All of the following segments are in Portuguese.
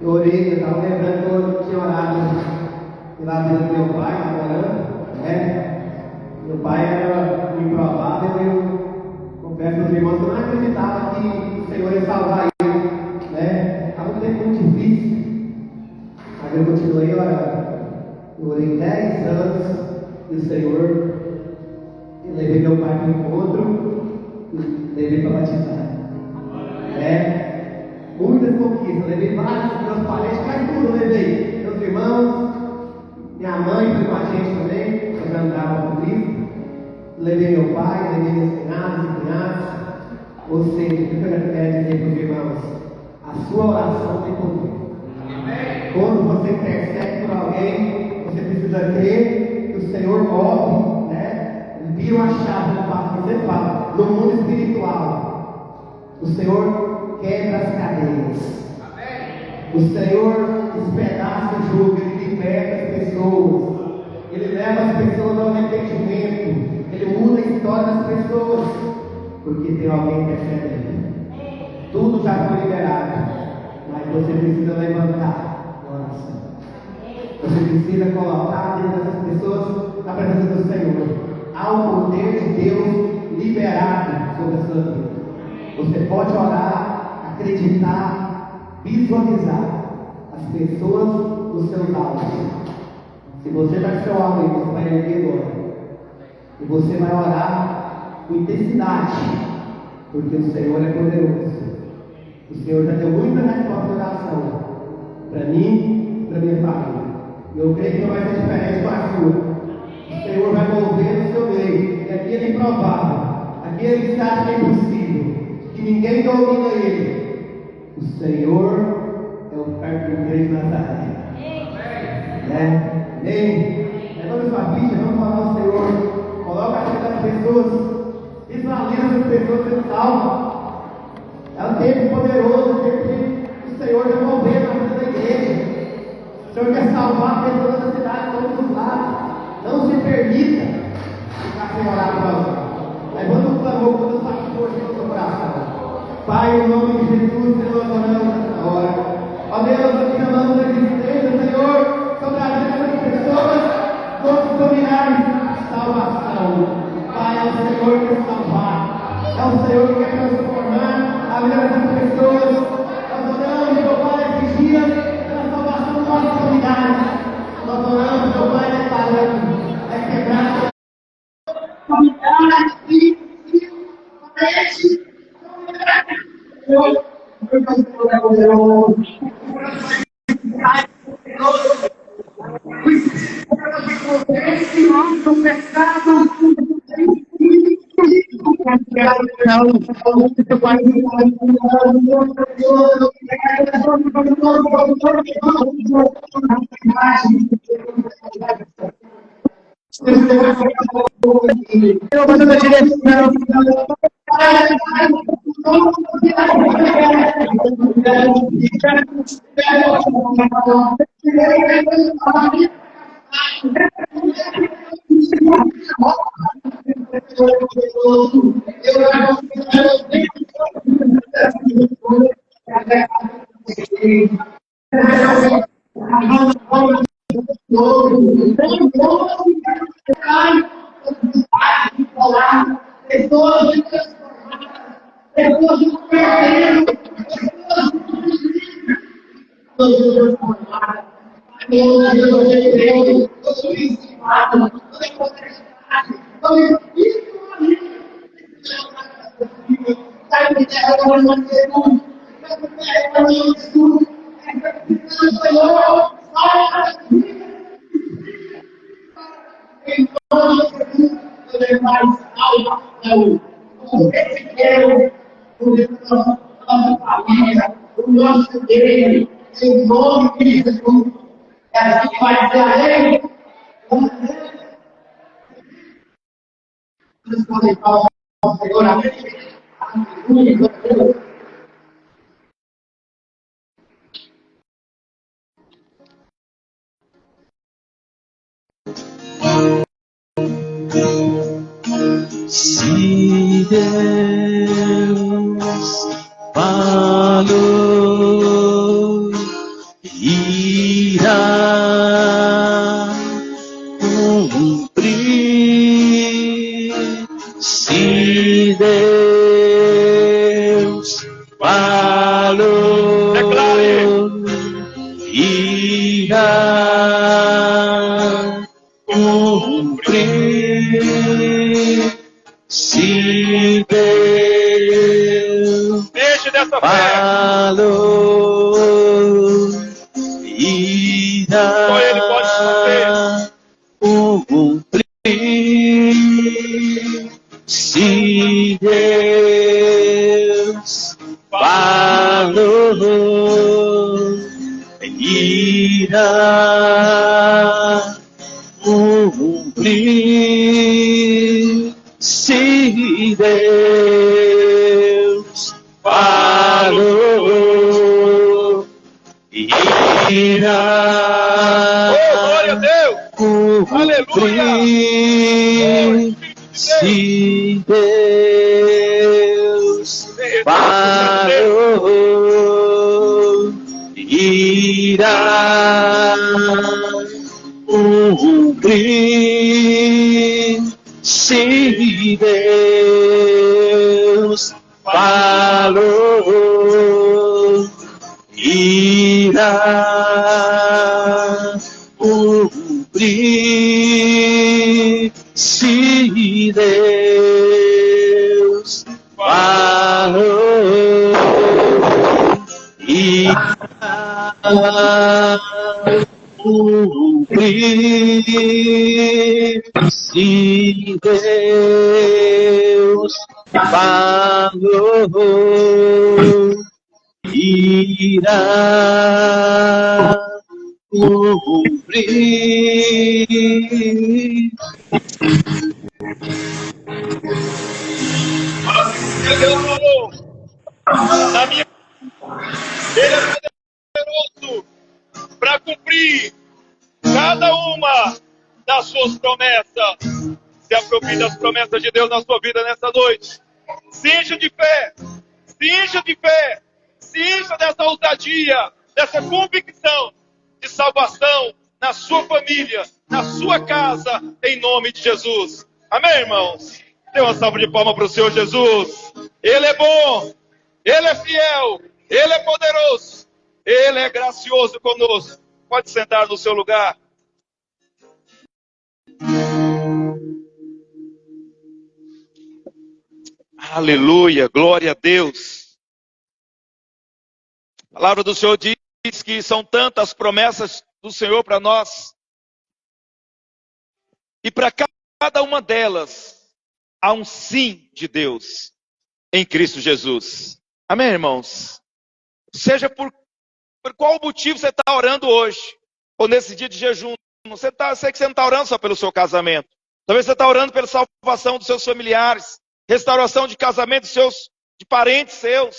Eu orei, eu estava lembrando que eu tinha orado pela vida do meu pai, orando, né? Meu pai era um improvável e eu confesso aos irmãos que eu não acreditava que o Senhor ia salvar ele, né? Estava um tempo muito difícil, mas eu continuei orando. Eu orei 10 anos e o Senhor, eu levei meu pai para o encontro e levei para batizar, né? Muitas conquistas, eu levei vários meus parentes, quase tudo eu levei. Meus irmãos, minha mãe foi com a gente também, eu já andava com Cristo. Levei meu pai, levei meus cunhados e cunhadas. Ou seja, o que eu quero dizer para os irmãos? A sua oração tem poder. Quando você intercede por alguém, você precisa crer que o Senhor move, né? Ele vira uma chave no passo que você fala, no mundo espiritual. O Senhor quebra as cadeias. O Senhor despedaça o jugo, Ele liberta as pessoas, Ele leva as pessoas ao arrependimento, Ele muda a história das pessoas, porque tem alguém intercedendo. Tudo já foi liberado, mas você precisa levantar a oração. Você precisa colocar dentro dessas pessoas na presença do Senhor. Há o poder de Deus liberado sobre a sua vida. Você pode orar, acreditar, visualizar as pessoas dos seus alvos. Se você está com seu alvo aí, você vai erguer agora. E você vai orar com intensidade, porque o Senhor é poderoso. O Senhor já deu muita resposta de oração para mim e para minha família. E eu creio que não vai ser diferente com a sua. O Senhor vai mover no seu meio. E aqui é improvável. Aqui ele está que é impossível. Que ninguém domina ele. O Senhor é o carpinteiro de Nazaré. Né? Amém? Levanta sua ficha, vamos falar ao Senhor. Coloca a vida das pessoas. Visualiza as pessoas que salvam. É um tempo poderoso, um tempo que o Senhor vai mover na vida da igreja. O Senhor quer salvar pessoas da cidade de todos os lados. Não se permita ficar sem orar por alguém. Levanta um clamor quando está aqui hoje no seu coração. Pai, em nome de Jesus, Senhor, oramos nessa hora. Ó Deus, nós clamamos a existência, Senhor, sobre a vida das pessoas, todos dominarem a salvação. Pai, é o Senhor que quer salvar, é o Senhor que quer transformar a vida das pessoas. Nós oramos, meu Pai, esses dias, pela salvação das nossas comunidades. Nós oramos, meu Pai, declarando, é quebrado. Eu vou na direção. O nosso Deus, em nome de Jesus, é assim que vai ser a lei. Vocês podem falar ao Senhor, amém? Aleluia, Deus. Se Deus falou, irá cumprir. Se Deus Deixe dessa fé. falou, Só Ele pode irá cumprir. Se Deus falou, irá cumprir. Se Deus falou, irá glória a Deus. cumprir. Se Deus falou, irá cumprir. Se Deus falou, irá cumprir. Se Deus falou, irá cumprir. Se Deus falou, irá cumprir. Deus falou na minha. Ele é poderoso para cumprir cada uma das suas promessas. Se aproprie das promessas de Deus na sua vida nessa noite. Se encha de fé. Se encha de fé. Se encha dessa ousadia, dessa convicção de salvação na sua família, na sua casa, em nome de Jesus. Amém, irmãos? Dê uma salva de palmas para o Senhor Jesus. Ele é bom, Ele é fiel, Ele é poderoso, Ele é gracioso conosco. Pode sentar no seu lugar. Aleluia, glória a Deus. A palavra do Senhor diz que são tantas promessas do Senhor para nós. E para cada uma delas, há um sim de Deus em Cristo Jesus. Amém, irmãos? Seja por qual motivo você está orando hoje, ou nesse dia de jejum. Sei que você não está orando só pelo seu casamento. Talvez você está orando pela salvação dos seus familiares, restauração de casamento de parentes seus.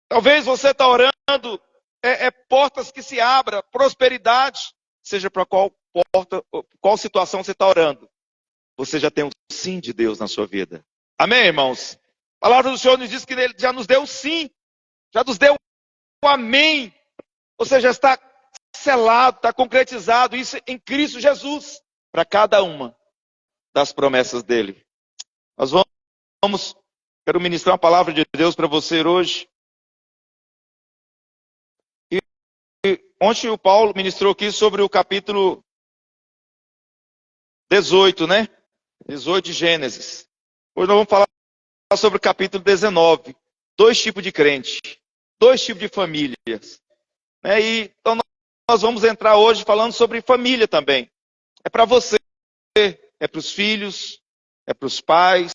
Talvez você está orando portas que se abram, prosperidade. Seja para qual porta, qual situação você está orando. Você já tem um sim de Deus na sua vida. Amém, irmãos? A palavra do Senhor nos diz que Ele já nos deu o sim. Já nos deu o amém. Ou seja, está selado, está concretizado isso em Cristo Jesus. Para cada uma das promessas dEle. Nós quero ministrar uma palavra de Deus para você hoje. E ontem o Paulo ministrou aqui sobre o capítulo 18, né? 18 de Gênesis. Hoje nós vamos falar sobre o capítulo 19. 2 tipos de crente. 2 tipos de famílias. Então nós vamos entrar hoje falando sobre família também. É para você, é para os filhos, é para os pais,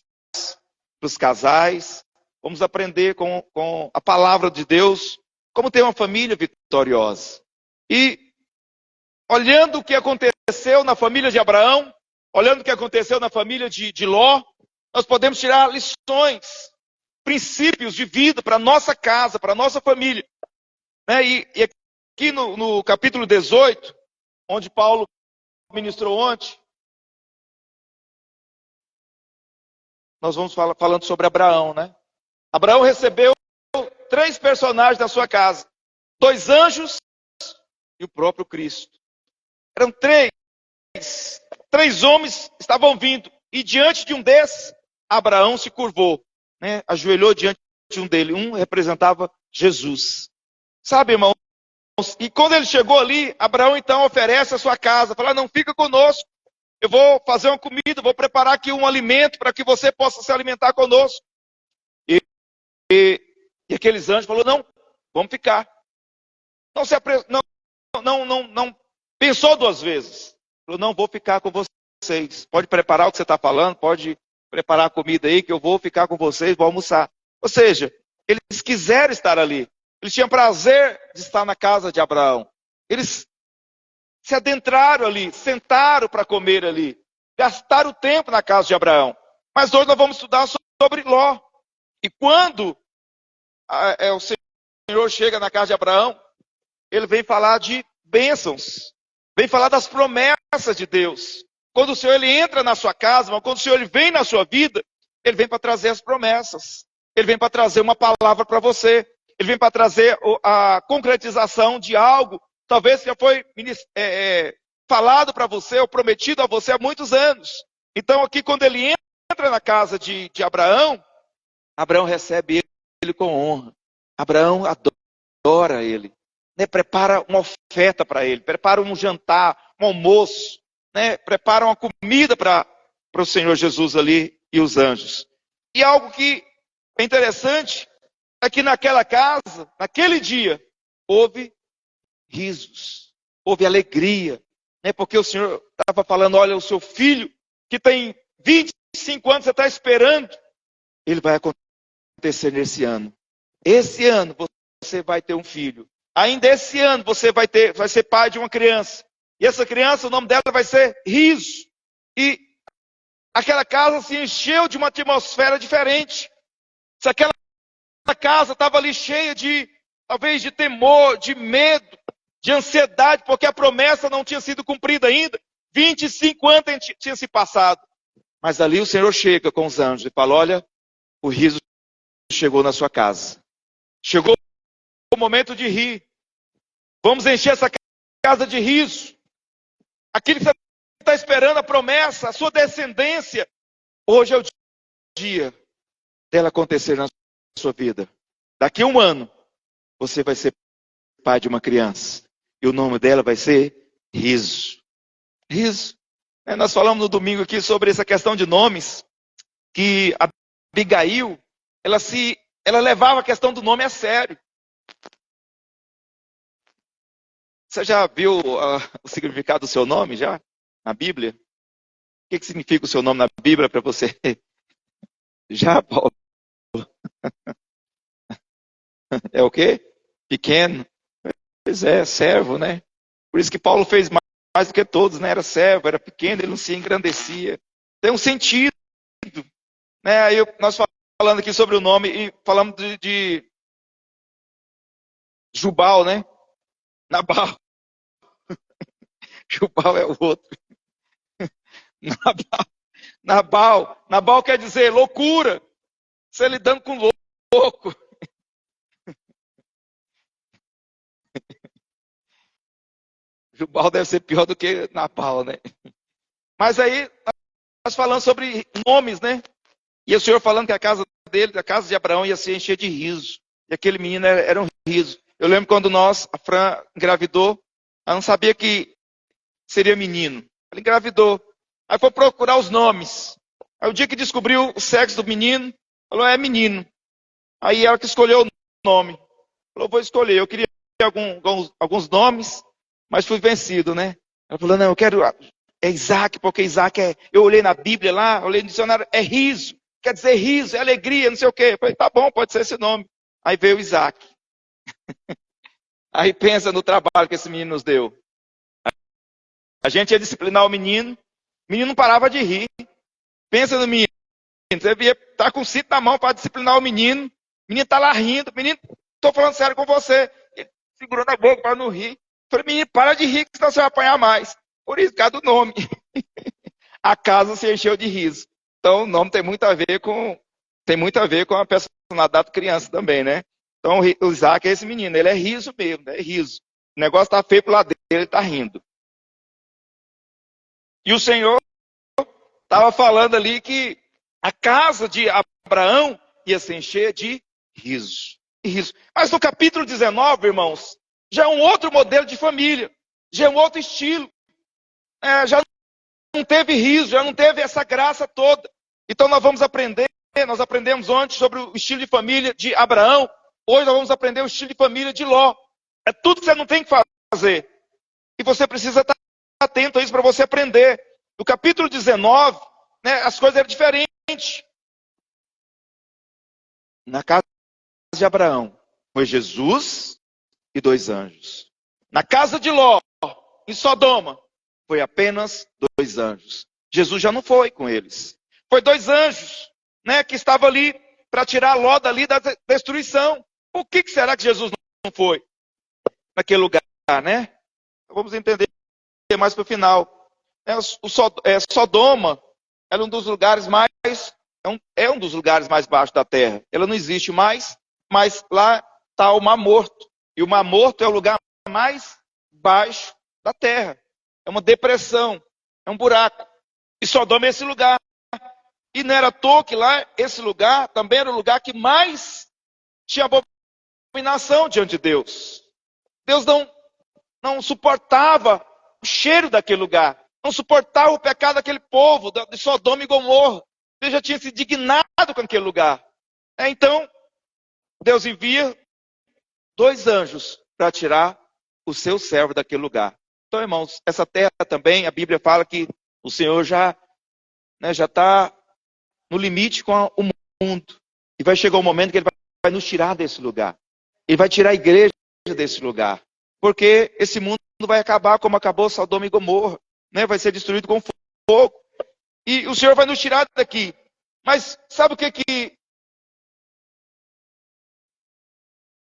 para os casais. Vamos aprender com a palavra de Deus como ter uma família vitoriosa. E olhando o que aconteceu na família de Abraão, olhando o que aconteceu na família de Ló, nós podemos tirar lições, princípios de vida para a nossa casa, para a nossa família. E aqui no capítulo 18, onde Paulo ministrou ontem, nós vamos falando sobre Abraão, né? Abraão recebeu 3 personagens da sua casa. 2 anjos e o próprio Cristo. Eram 3 homens estavam vindo. E diante de um desses, Abraão se curvou. Ajoelhou diante de um dele. Um representava Jesus. Sabe, irmãos, E quando ele chegou ali, Abraão então oferece a sua casa. Fala, não, fica conosco. Eu vou fazer uma comida, vou preparar aqui um alimento para que você possa se alimentar conosco. E aqueles anjos falaram, não, vamos ficar. Não pensou duas vezes. Falou, não, vou ficar com vocês. Pode preparar o que você está falando, pode preparar a comida aí, que eu vou ficar com vocês, vou almoçar. Ou seja, eles quiseram estar ali. Eles tinham prazer de estar na casa de Abraão. Eles se adentraram ali, sentaram para comer ali. Gastaram tempo na casa de Abraão. Mas hoje nós vamos estudar sobre Ló. E quando o Senhor chega na casa de Abraão, ele vem falar de bênçãos. Vem falar das promessas de Deus. Quando o Senhor ele entra na sua casa, mas quando o Senhor ele vem na sua vida, ele vem para trazer as promessas. Ele vem para trazer uma palavra para você. Ele vem para trazer a concretização de algo, talvez que já foi falado para você, ou prometido a você há muitos anos. Então aqui quando ele entra na casa de Abraão, Abraão recebe ele com honra. Abraão adora ele. Né? Prepara uma oferta para ele, prepara um jantar, um almoço, né? Prepara uma comida para o Senhor Jesus ali e os anjos. E algo que é interessante é que naquela casa, naquele dia, houve risos, houve alegria, né? Porque o Senhor estava falando, olha, o seu filho, que tem 25 anos, você está esperando, ele vai acontecer nesse ano. Esse ano você vai ter um filho. Ainda esse ano você vai ser pai de uma criança. E essa criança, o nome dela vai ser Riso. E aquela casa se encheu de uma atmosfera diferente. Se aquela casa estava ali cheia talvez de temor, de medo, de ansiedade, porque a promessa não tinha sido cumprida ainda. 25 anos tinha se passado. Mas ali o Senhor chega com os anjos e fala, olha, o riso chegou na sua casa. Chegou o momento de rir. Vamos encher essa casa de riso. Aquilo que você está esperando, a promessa, a sua descendência. Hoje é o dia dela acontecer na sua vida. Daqui a um ano, você vai ser pai de uma criança. E o nome dela vai ser Riso. Riso. Nós falamos no domingo aqui sobre essa questão de nomes. Que a Abigail, ela levava a questão do nome a sério. Você já viu o significado do seu nome já? Na Bíblia? O que significa o seu nome na Bíblia para você? Já, Paulo? É o quê? Pequeno? Pois é, servo, né? Por isso que Paulo fez mais do que todos, né? Era servo, era pequeno, ele não se engrandecia. Tem um sentido. Né? Aí nós falando aqui sobre o nome e falamos de Jubal, né? Nabal. Jubal é o outro. Nabal quer dizer loucura. Você lidando com louco. Jubal deve ser pior do que Nabal, né? Mas aí, nós falamos sobre nomes, né? E o Senhor falando que a casa dele, a casa de Abraão, ia se encher de riso. E aquele menino era um riso. Eu lembro quando a Fran engravidou, ela não sabia que seria menino. Ela engravidou. Aí foi procurar os nomes. Aí o dia que descobriu o sexo do menino, falou, é menino. Aí ela que escolheu o nome. Falou, vou escolher. Eu queria alguns nomes, mas fui vencido, né? Ela falou, não, eu quero... É Isaac, porque Isaac é... Eu olhei na Bíblia lá, olhei no dicionário, é riso. Quer dizer riso, é alegria, não sei o quê. Eu falei, tá bom, pode ser esse nome. Aí veio Isaac. Aí pensa no trabalho que esse menino nos deu. A gente ia disciplinar o menino não parava de rir. Pensa no menino, você ia estar com o cinto na mão para disciplinar o menino está lá rindo, menino, estou falando sério com você, ele segurando a boca para não rir. Falei, menino, para de rir, que senão você vai apanhar mais. Por isso, por causa do nome. A casa se encheu de riso. Então, o nome tem muito a ver com a personalidade da criança também, né? Então, o Isaac é esse menino, ele é riso mesmo, né? É riso. O negócio está feio pro lado dele, ele está rindo. E o Senhor estava falando ali que a casa de Abraão ia se encher de riso. Mas no capítulo 19, irmãos, já é um outro modelo de família, já é um outro estilo. Já não teve riso, já não teve essa graça toda. Então nós vamos aprender, nós aprendemos ontem sobre o estilo de família de Abraão, hoje nós vamos aprender o estilo de família de Ló. É tudo que você não tem que fazer. E você precisa estar atento a isso para você aprender. No capítulo 19, as coisas eram diferentes. Na casa de Abraão, foi Jesus e 2 anjos. Na casa de Ló, em Sodoma, foi apenas 2 anjos. Jesus já não foi com eles. Foi 2 anjos, que estavam ali para tirar Ló dali da destruição. Por que será que Jesus não foi naquele lugar, né? Vamos entender mais para o final. Sodoma era um dos lugares mais, é um dos lugares mais baixos da terra. Ela não existe mais, mas lá está o Mar Morto. E o Mar Morto é o lugar mais baixo da terra. É uma depressão, é um buraco. E Sodoma é esse lugar. E não era à toa que lá, esse lugar, também era o lugar que mais tinha abominação diante de Deus. Deus não suportava o cheiro daquele lugar. Não suportava o pecado daquele povo, de Sodoma e Gomorra. Deus já tinha se indignado com aquele lugar. Então, Deus envia 2 anjos para tirar o seu servo daquele lugar. Então, irmãos, essa terra também, a Bíblia fala que o Senhor já está no limite com o mundo. E vai chegar um momento que Ele vai nos tirar desse lugar. Ele vai tirar a igreja desse lugar. Porque esse mundo vai acabar como acabou Sodoma e Gomorra. Vai ser destruído com fogo. E o Senhor vai nos tirar daqui. Mas sabe o que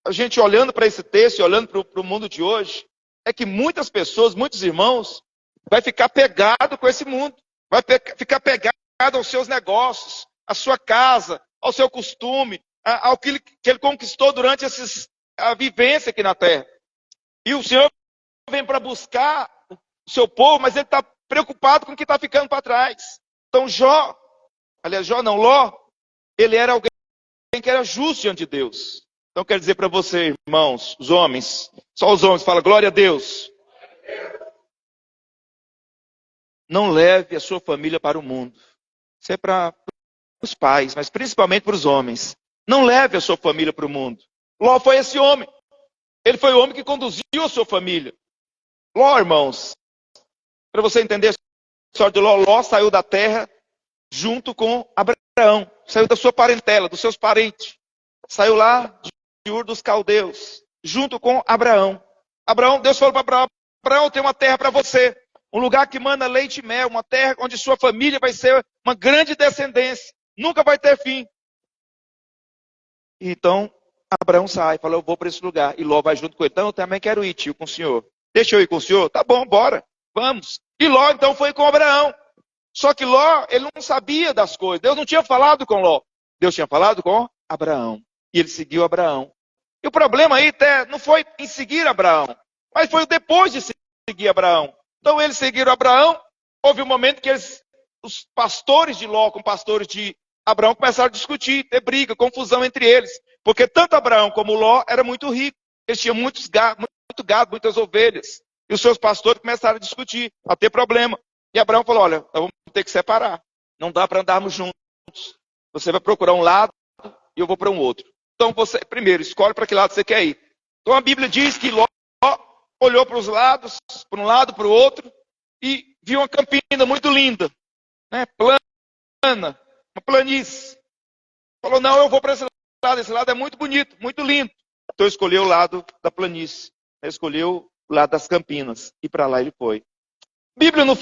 a gente olhando para esse texto, olhando para o mundo de hoje, é que muitas pessoas, muitos irmãos, vai ficar pegado com esse mundo. Vai ficar pegado aos seus negócios, à sua casa, ao seu costume, ao que ele conquistou durante a vivência aqui na terra. E o Senhor vem para buscar o seu povo, mas ele está preocupado com o que está ficando para trás. Então Ló, ele era alguém que era justo diante de Deus. Então quero dizer para você, irmãos, os homens, só os homens, fala glória a Deus. Não leve a sua família para o mundo. Isso é para os pais, mas principalmente para os homens. Não leve a sua família para o mundo. Ló foi esse homem. Ele foi o homem que conduziu a sua família. Ló, irmãos, para você entender a história de Ló, Ló saiu da terra junto com Abraão. Saiu da sua parentela, dos seus parentes. Saiu lá de Ur dos Caldeus, junto com Abraão. Deus falou para Abraão, Abraão, tem uma terra para você. Um lugar que manda leite e mel, uma terra onde sua família vai ser uma grande descendência. Nunca vai ter fim. Então, Abraão sai, fala, eu vou para esse lugar. E Ló vai junto com ele. Então, eu também quero ir, tio, com o senhor. Deixa eu ir com o senhor? Tá bom, bora, vamos. E Ló, então, foi com Abraão. Só que Ló, ele não sabia das coisas. Deus não tinha falado com Ló. Deus tinha falado com Abraão. E ele seguiu Abraão. E o problema aí até não foi em seguir Abraão, mas foi depois de seguir Abraão. Então eles seguiram Abraão, houve um momento que os pastores de Ló com pastores de Abraão começaram a discutir, ter briga, confusão entre eles. Porque tanto Abraão como Ló eram muito ricos. Eles tinham muito gado, muitas ovelhas. E os seus pastores começaram a discutir, a ter problema. E Abraão falou, olha, nós vamos ter que separar. Não dá para andarmos juntos. Você vai procurar um lado e eu vou para um outro. Então você, primeiro, escolhe para que lado você quer ir. Então a Bíblia diz que Ló olhou para os lados, para um lado, para o outro, e viu uma campina muito linda, plana, uma planície. Falou, não, eu vou para esse lado é muito bonito, muito lindo. Então escolheu o lado da planície, escolheu o lado das campinas, e para lá ele foi. A Bíblia não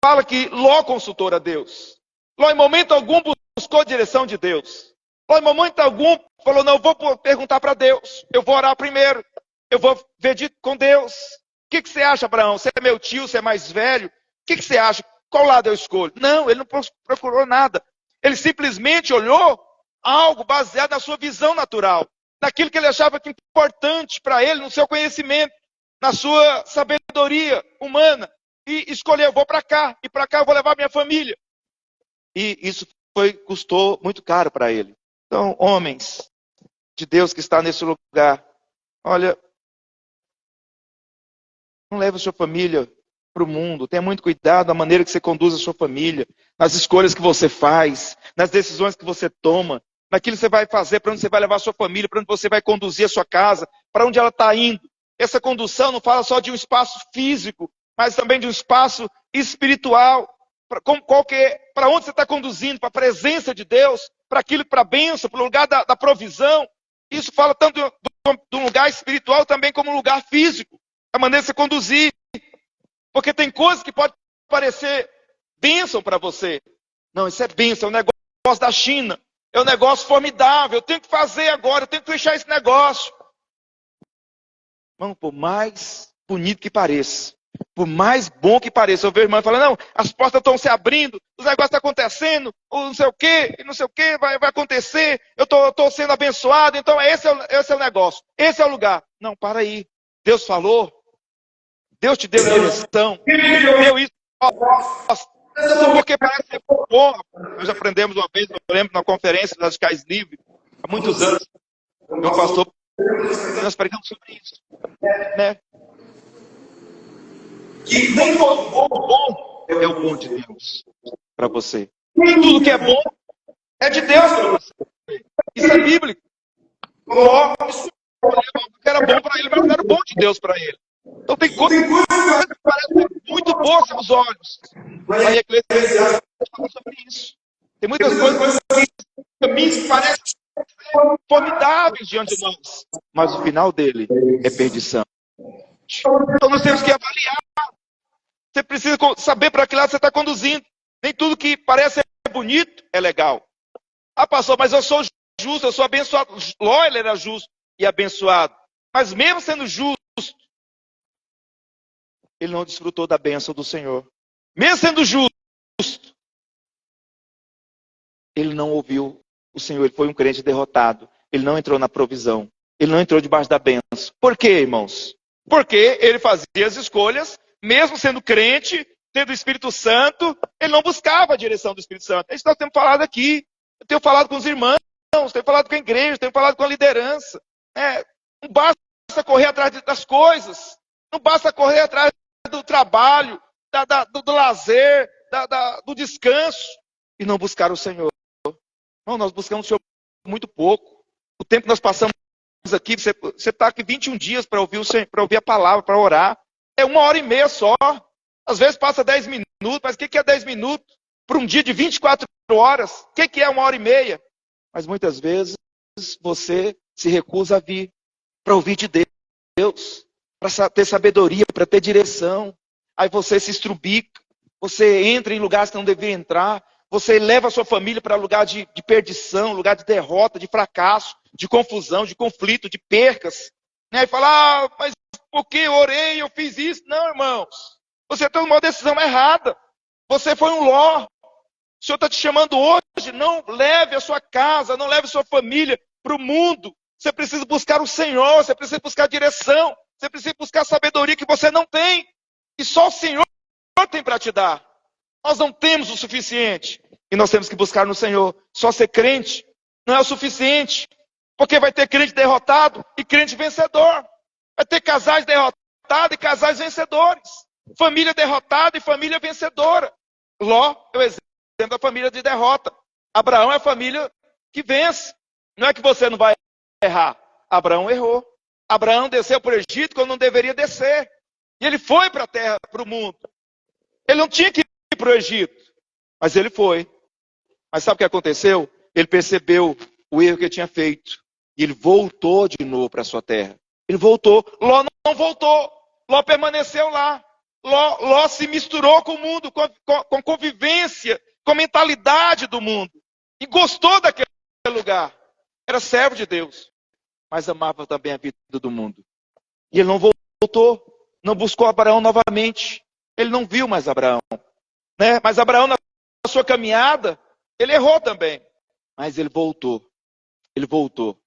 fala que Ló consultou a Deus. Ló em momento algum buscou a direção de Deus. Ló em momento algum falou, não, eu vou perguntar para Deus, eu vou orar primeiro, eu vou ver com Deus. O que você acha, Abraão? Você é meu tio, você é mais velho? O que você acha? Qual lado eu escolho? Não, ele não procurou nada. Ele simplesmente olhou algo baseado na sua visão natural, naquilo que ele achava que importante para ele, no seu conhecimento, na sua sabedoria humana. E escolheu, vou para cá, e para cá eu vou levar minha família. E isso custou muito caro para ele. Então, homens de Deus que está nesse lugar, olha, Não leve a sua família para o mundo. Tenha muito cuidado na maneira que você conduz a sua família, nas escolhas que você faz, nas decisões que você toma, naquilo que você vai fazer, para onde você vai levar a sua família, para onde você vai conduzir a sua casa, para onde ela está indo. Essa condução não fala só de um espaço físico, mas também de um espaço espiritual. Para onde você está conduzindo? Para a presença de Deus, para aquilo, para a bênção, para o lugar da provisão. Isso fala tanto do lugar espiritual também como um lugar físico. A maneira de você conduzir. Porque tem coisas que podem parecer bênção para você. Não, isso é bênção, é um negócio da China. É um negócio formidável. Eu tenho que fazer agora, eu tenho que fechar esse negócio. Irmão, por mais bonito que pareça, por mais bom que pareça, eu vejo irmão falando, não, as portas estão se abrindo, os negócios estão acontecendo, não sei o que, vai acontecer, eu estou sendo abençoado, então esse é o negócio, esse é o lugar. Não, para aí. Deus falou, Deus te deu direção, deu isso. Porque parece ser bom. Nós aprendemos uma vez, eu lembro, na conferência das Cais Livres, há muitos anos, meu pastor, nós pregamos sobre isso. Né? Que nem todo bom é o bom de Deus para você. Nem tudo que é bom é de Deus para você. Isso é bíblico. Ló que era bom para ele, mas não era bom de Deus para ele. Então tem coisas que parecem muito boas aos olhos. Mas a Eclesiastes fala sobre isso. Tem muitas coisas que parecem formidáveis diante de nós. Mas o final dele é perdição. Então nós temos que avaliar. Você precisa saber para que lado você está conduzindo. Nem tudo que parece bonito é legal. Ah, pastor, mas eu sou justo, eu sou abençoado. Ló, ele era justo e abençoado. Mas mesmo sendo justo, ele não desfrutou da bênção do Senhor. Mesmo sendo justo, ele não ouviu o Senhor. Ele foi um crente derrotado. Ele não entrou na provisão. Ele não entrou debaixo da bênção. Por quê, irmãos? Porque ele fazia as escolhas, mesmo sendo crente, tendo o Espírito Santo, ele não buscava a direção do Espírito Santo. É isso que nós temos falado aqui. Eu tenho falado com os irmãos, tenho falado com a igreja, tenho falado com a liderança. Não basta correr atrás das coisas. Não basta correr atrás do trabalho, do lazer, do descanso, e não buscar o Senhor. Não, nós buscamos o Senhor muito pouco. O tempo que nós passamos aqui, você está aqui 21 dias para ouvir a palavra, para orar. É 1h30 só. Às vezes passa 10 minutos, mas o que é 10 minutos? Para um dia de 24 horas, o que é 1h30? Mas muitas vezes você se recusa a vir para ouvir de Deus, para ter sabedoria, para ter direção. Aí você se estrubica, você entra em lugares que não deveria entrar, você leva a sua família para lugar de perdição, lugar de derrota, de fracasso, de confusão, de conflito, de percas. Né? E fala, mas porque eu orei, eu fiz isso? Não, irmãos. Você tomou uma decisão errada. Você foi um Ló. O Senhor está te chamando hoje. Não leve a sua casa, não leve a sua família para o mundo. Você precisa buscar o Senhor, você precisa buscar direção, você precisa buscar sabedoria que você não tem. E só o Senhor tem para te dar. Nós não temos o suficiente. E nós temos que buscar no Senhor. Só ser crente não é o suficiente. Porque vai ter crente derrotado e crente vencedor. Vai ter casais derrotados e casais vencedores. Família derrotada e família vencedora. Ló é o exemplo da família de derrota. Abraão é a família que vence. Não é que você não vai errar. Abraão errou. Abraão desceu para o Egito quando não deveria descer. E ele foi para a terra, para o mundo. Ele não tinha que ir para o Egito. Mas ele foi. Mas sabe o que aconteceu? Ele percebeu o erro que ele tinha feito. E ele voltou de novo para a sua terra. Ele voltou. Ló não voltou. Ló permaneceu lá. Ló se misturou com o mundo, com convivência, com a mentalidade do mundo. E gostou daquele lugar. Era servo de Deus. Mas amava também a vida do mundo. E ele não voltou. Não buscou Abraão novamente. Ele não viu mais Abraão. Né? Mas Abraão, na sua caminhada, ele errou também. Mas ele voltou. Ele voltou.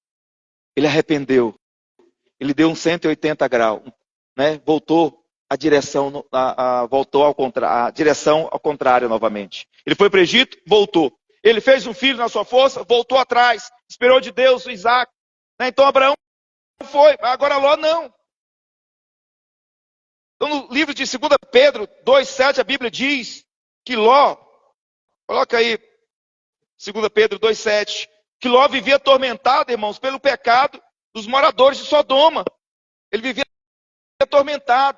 Ele arrependeu. Ele deu um 180 graus. Né? Voltou a direção, voltou a direção ao contrário novamente. Ele foi para o Egito, voltou. Ele fez um filho na sua força, voltou atrás. Esperou de Deus o Isaac. Né? Então Abraão foi. Agora Ló não. Então, no livro de 2 Pedro 2,7, a Bíblia diz que Ló, coloca aí, 2 Pedro 2,7, que Ló vivia atormentado, irmãos, pelo pecado dos moradores de Sodoma. Ele vivia atormentado.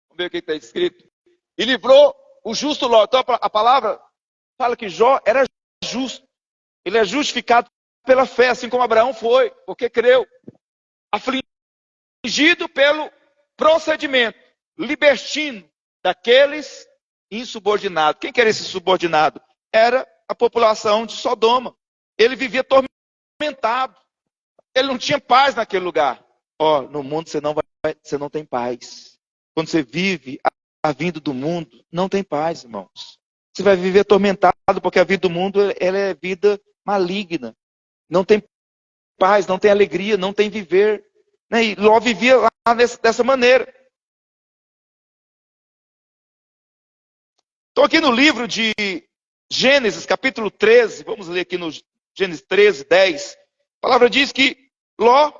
Vamos ver o que está escrito. E livrou o justo Ló. Então a palavra fala que Jó era justo. Ele é justificado pela fé, assim como Abraão foi, porque creu. Afligido pelo procedimento libertino daqueles insubordinados. Quem que era esse subordinado? Era a população de Sodoma. Ele vivia atormentado. Ele não tinha paz naquele lugar. Ó, no mundo você não tem paz. Quando você vive a vida do mundo, não tem paz, irmãos. Você vai viver atormentado, porque a vida do mundo ela é vida maligna. Não tem paz, não tem alegria, não tem viver. Né? E Ló vivia lá dessa maneira. Estou aqui no livro de Gênesis, capítulo 13. Vamos ler aqui no Gênesis 13, 10. A palavra diz que Ló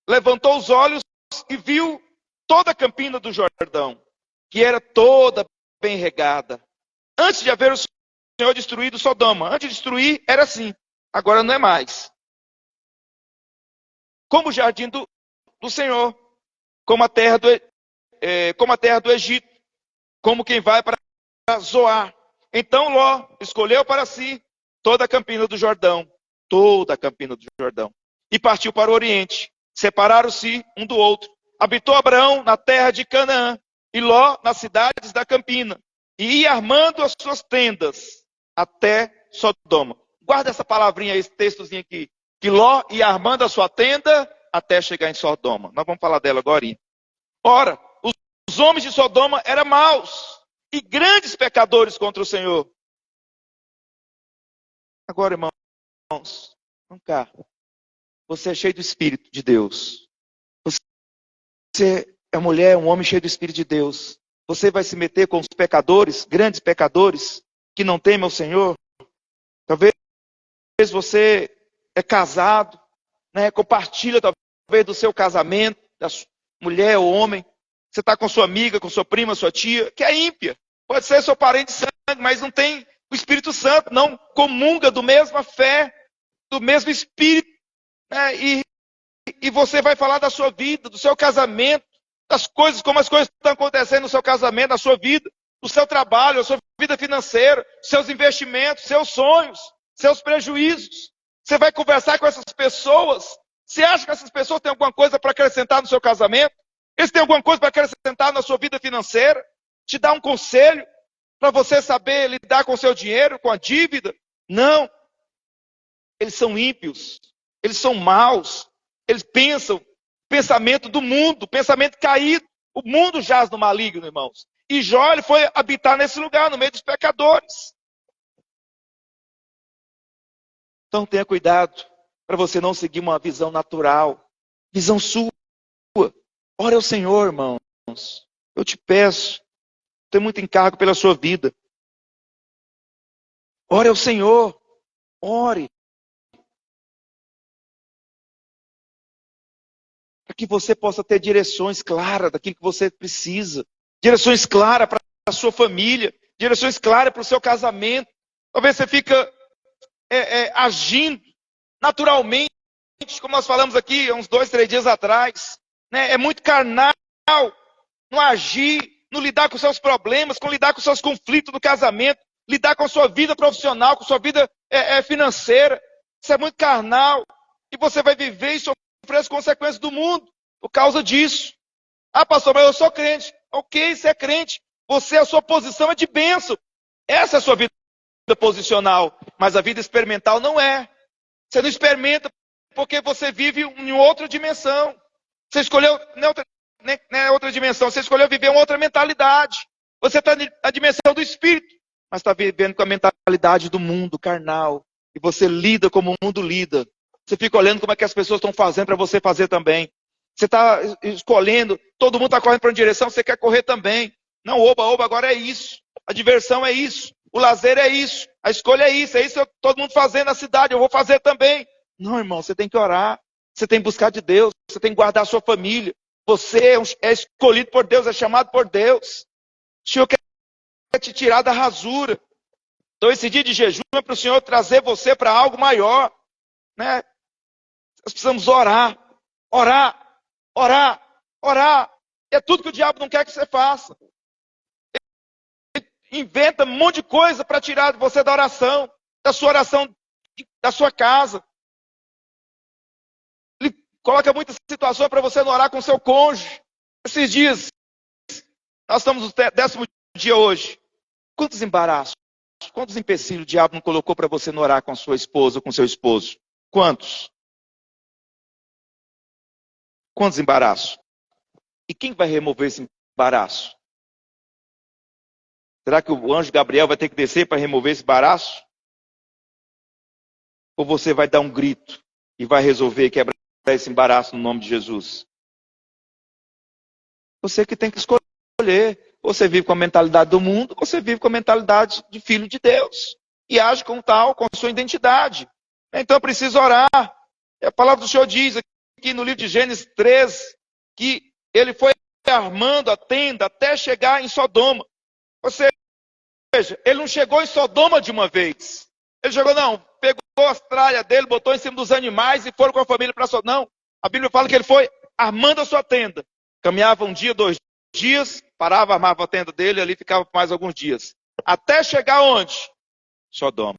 levantou os olhos e viu toda a campina do Jordão, que era toda bem regada. Antes de haver o Senhor destruído Sodoma. Antes de destruir, era assim. Agora não é mais. Como o jardim do Senhor. Como a terra do Egito. Como quem vai para Zoar. Então Ló escolheu para si toda a campina do Jordão. Toda a campina do Jordão. E partiu para o Oriente. Separaram-se um do outro. Habitou Abraão na terra de Canaã. E Ló nas cidades da campina. E ia armando as suas tendas até Sodoma. Guarda essa palavrinha, esse textozinho aqui. Que Ló ia armando a sua tenda até chegar em Sodoma. Nós vamos falar dela agora. Ora, os homens de Sodoma eram maus e grandes pecadores contra o Senhor. Agora, irmãos, vamos cá. Você é cheio do Espírito de Deus. Você é mulher, um homem cheio do Espírito de Deus. Você vai se meter com os pecadores, grandes pecadores, que não temem ao Senhor? Talvez você é casado, né? Compartilha talvez do seu casamento, da mulher ou homem. Você está com sua amiga, com sua prima, sua tia, que é ímpia. Pode ser seu parente de sangue, mas não tem o Espírito Santo, não comunga do mesma fé, do mesmo Espírito. Né? E você vai falar da sua vida, do seu casamento, das coisas, como as coisas estão acontecendo no seu casamento, na sua vida, no seu trabalho, na sua vida financeira, seus investimentos, seus sonhos, seus prejuízos. Você vai conversar com essas pessoas. Você acha que essas pessoas têm alguma coisa para acrescentar no seu casamento? Eles têm alguma coisa para acrescentar na sua vida financeira? Te dar um conselho para você saber lidar com o seu dinheiro, com a dívida? Não. Eles são ímpios. Eles são maus. Eles pensam pensamento do mundo, pensamento caído. O mundo jaz no maligno, irmãos. E Jó, ele foi habitar nesse lugar, no meio dos pecadores. Então tenha cuidado para você não seguir uma visão natural, visão sua. Ore ao Senhor, irmãos. Eu te peço, tenho muito encargo pela sua vida. Ore ao Senhor. Ore. Para que você possa ter direções claras daquilo que você precisa. Direções claras para a sua família. Direções claras para o seu casamento. Talvez você fica agindo naturalmente, como nós falamos aqui há uns 2, 3 dias atrás. Né? É muito carnal não agir, não lidar com seus problemas, não lidar com seus conflitos no casamento, lidar com a sua vida profissional, com a sua vida financeira. Isso é muito carnal. E você vai viver e sofrer as consequências do mundo por causa disso. Ah, pastor, mas eu sou crente. Ok, você é crente. A sua posição é de bênção. Essa é a sua vida posicional. Mas a vida experimental não é. Você não experimenta porque você vive em outra dimensão. Você escolheu outra dimensão. Você escolheu viver uma outra mentalidade. Você está na dimensão do Espírito, mas está vivendo com a mentalidade do mundo carnal. E você lida como o mundo lida. Você fica olhando como é que as pessoas estão fazendo para você fazer também. Você está escolhendo, todo mundo está correndo para uma direção, você quer correr também. Não, oba, agora é isso. A diversão é isso. o lazer é isso, a escolha é isso que todo mundo fazendo na cidade, eu vou fazer também. Não, irmão, você tem que orar, você tem que buscar de Deus, você tem que guardar a sua família. Você é escolhido por Deus, é chamado por Deus. O Senhor quer te tirar da rasura. Então esse dia de jejum é para o Senhor trazer você para algo maior, né? Nós precisamos orar, orar, orar, orar. É tudo que o diabo não quer que você faça. Ele inventa um monte de coisa para tirar você da oração, da sua casa. Ele coloca muitas situações para você não orar com seu cônjuge. Esses dias, nós estamos no 10º dia hoje. Quantos embaraços, quantos empecilhos o diabo não colocou para você não orar com a sua esposa ou com seu esposo? Quantos? Quantos embaraços? E quem vai remover esse embaraço? Será que o anjo Gabriel vai ter que descer para remover esse embaraço? Ou você vai dar um grito e vai resolver quebrar esse embaraço no nome de Jesus? Você que tem que escolher. Você vive com a mentalidade do mundo, você vive com a mentalidade de filho de Deus. E age como tal, com a sua identidade. Então precisa orar. A palavra do Senhor diz aqui no livro de Gênesis 3, que ele foi armando a tenda até chegar em Sodoma. Ou seja, ele não chegou em Sodoma de uma vez. Ele chegou, não, pegou as tralhas dele, botou em cima dos animais e foram com a família para Sodoma. Não, a Bíblia fala que ele foi armando a sua tenda. Caminhava um dia, 2 dias, parava, armava a tenda dele e ali ficava por mais alguns dias. Até chegar onde? Sodoma.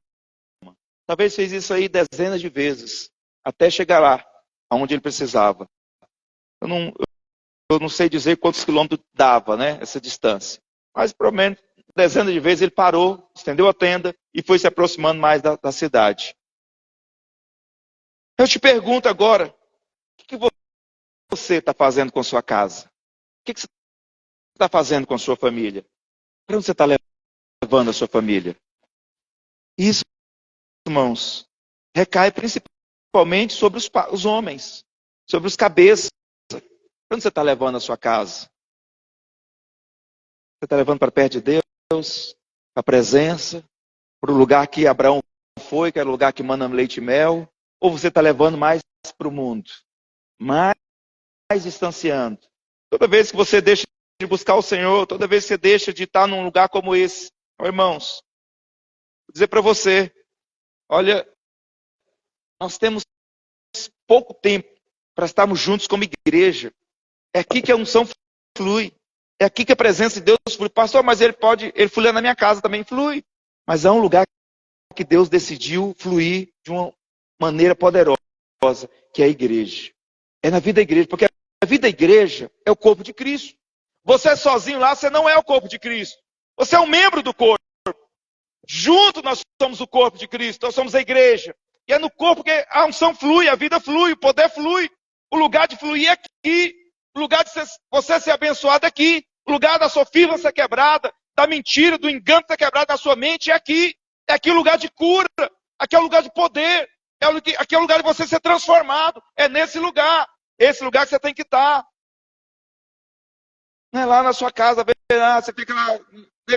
Talvez fez isso aí dezenas de vezes, até chegar lá, aonde ele precisava. Eu não sei dizer quantos quilômetros dava, né, essa distância. Mas, pelo menos, dezenas de vezes ele parou, estendeu a tenda e foi se aproximando mais da cidade. Eu te pergunto agora, o que você está fazendo com a sua casa? O que você está fazendo com a sua família? Para onde você está levando a sua família? Isso, irmãos, recai principalmente sobre os homens, sobre os cabeças. Para onde você está levando a sua casa? Você está levando para perto de Deus, para a presença, para o lugar que Abraão foi, que era o lugar que mana leite e mel? Ou você está levando mais para o mundo? Mais distanciando. Toda vez que você deixa de buscar o Senhor, toda vez que você deixa de estar num lugar como esse, irmãos, vou dizer para você, olha, nós temos pouco tempo para estarmos juntos como igreja. É aqui que a unção flui. É aqui que a presença de Deus flui. Pastor, mas ele flui na minha casa também, flui. Mas é um lugar que Deus decidiu fluir de uma maneira poderosa, que é a igreja. É na vida da igreja, porque a vida da igreja é o corpo de Cristo. Você sozinho lá, você não é o corpo de Cristo. Você é um membro do corpo. Junto nós somos o corpo de Cristo, nós somos a igreja. E é no corpo que a unção flui, a vida flui, o poder flui. O lugar de fluir é aqui. O lugar de você ser abençoado é aqui. O lugar da sua firma ser quebrada, da mentira, do engano ser quebrado na sua mente é aqui. É aqui o lugar de cura. Aqui é o lugar de poder. Aqui é o lugar de você ser transformado. É nesse lugar. Esse lugar que você tem que estar. Não é lá na sua casa, você fica lá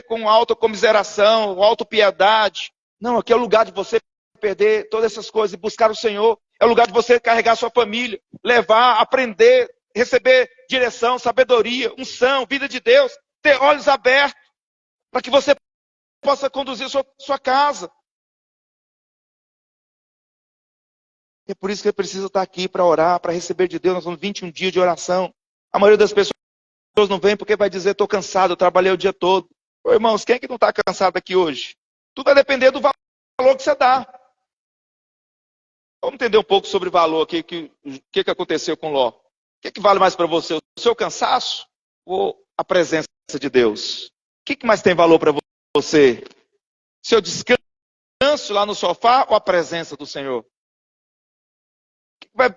com autocomiseração, autopiedade. Não, aqui é o lugar de você perder todas essas coisas e buscar o Senhor. É o lugar de você carregar a sua família, levar, aprender, receber direção, sabedoria, unção, vida de Deus, ter olhos abertos, para que você possa conduzir sua casa. É por isso que eu preciso estar aqui para orar, para receber de Deus. Nós temos 21 dias de oração. A maioria das pessoas não vem porque vai dizer, estou cansado, eu trabalhei o dia todo. Ô, irmãos, quem é que não está cansado aqui hoje? Tudo vai depender do valor que você dá. Vamos entender um pouco sobre o valor aqui, o que aconteceu com Ló. O que vale mais para você? O seu cansaço ou a presença de Deus? O que mais tem valor para você? Seu descanso lá no sofá ou a presença do Senhor? O que vai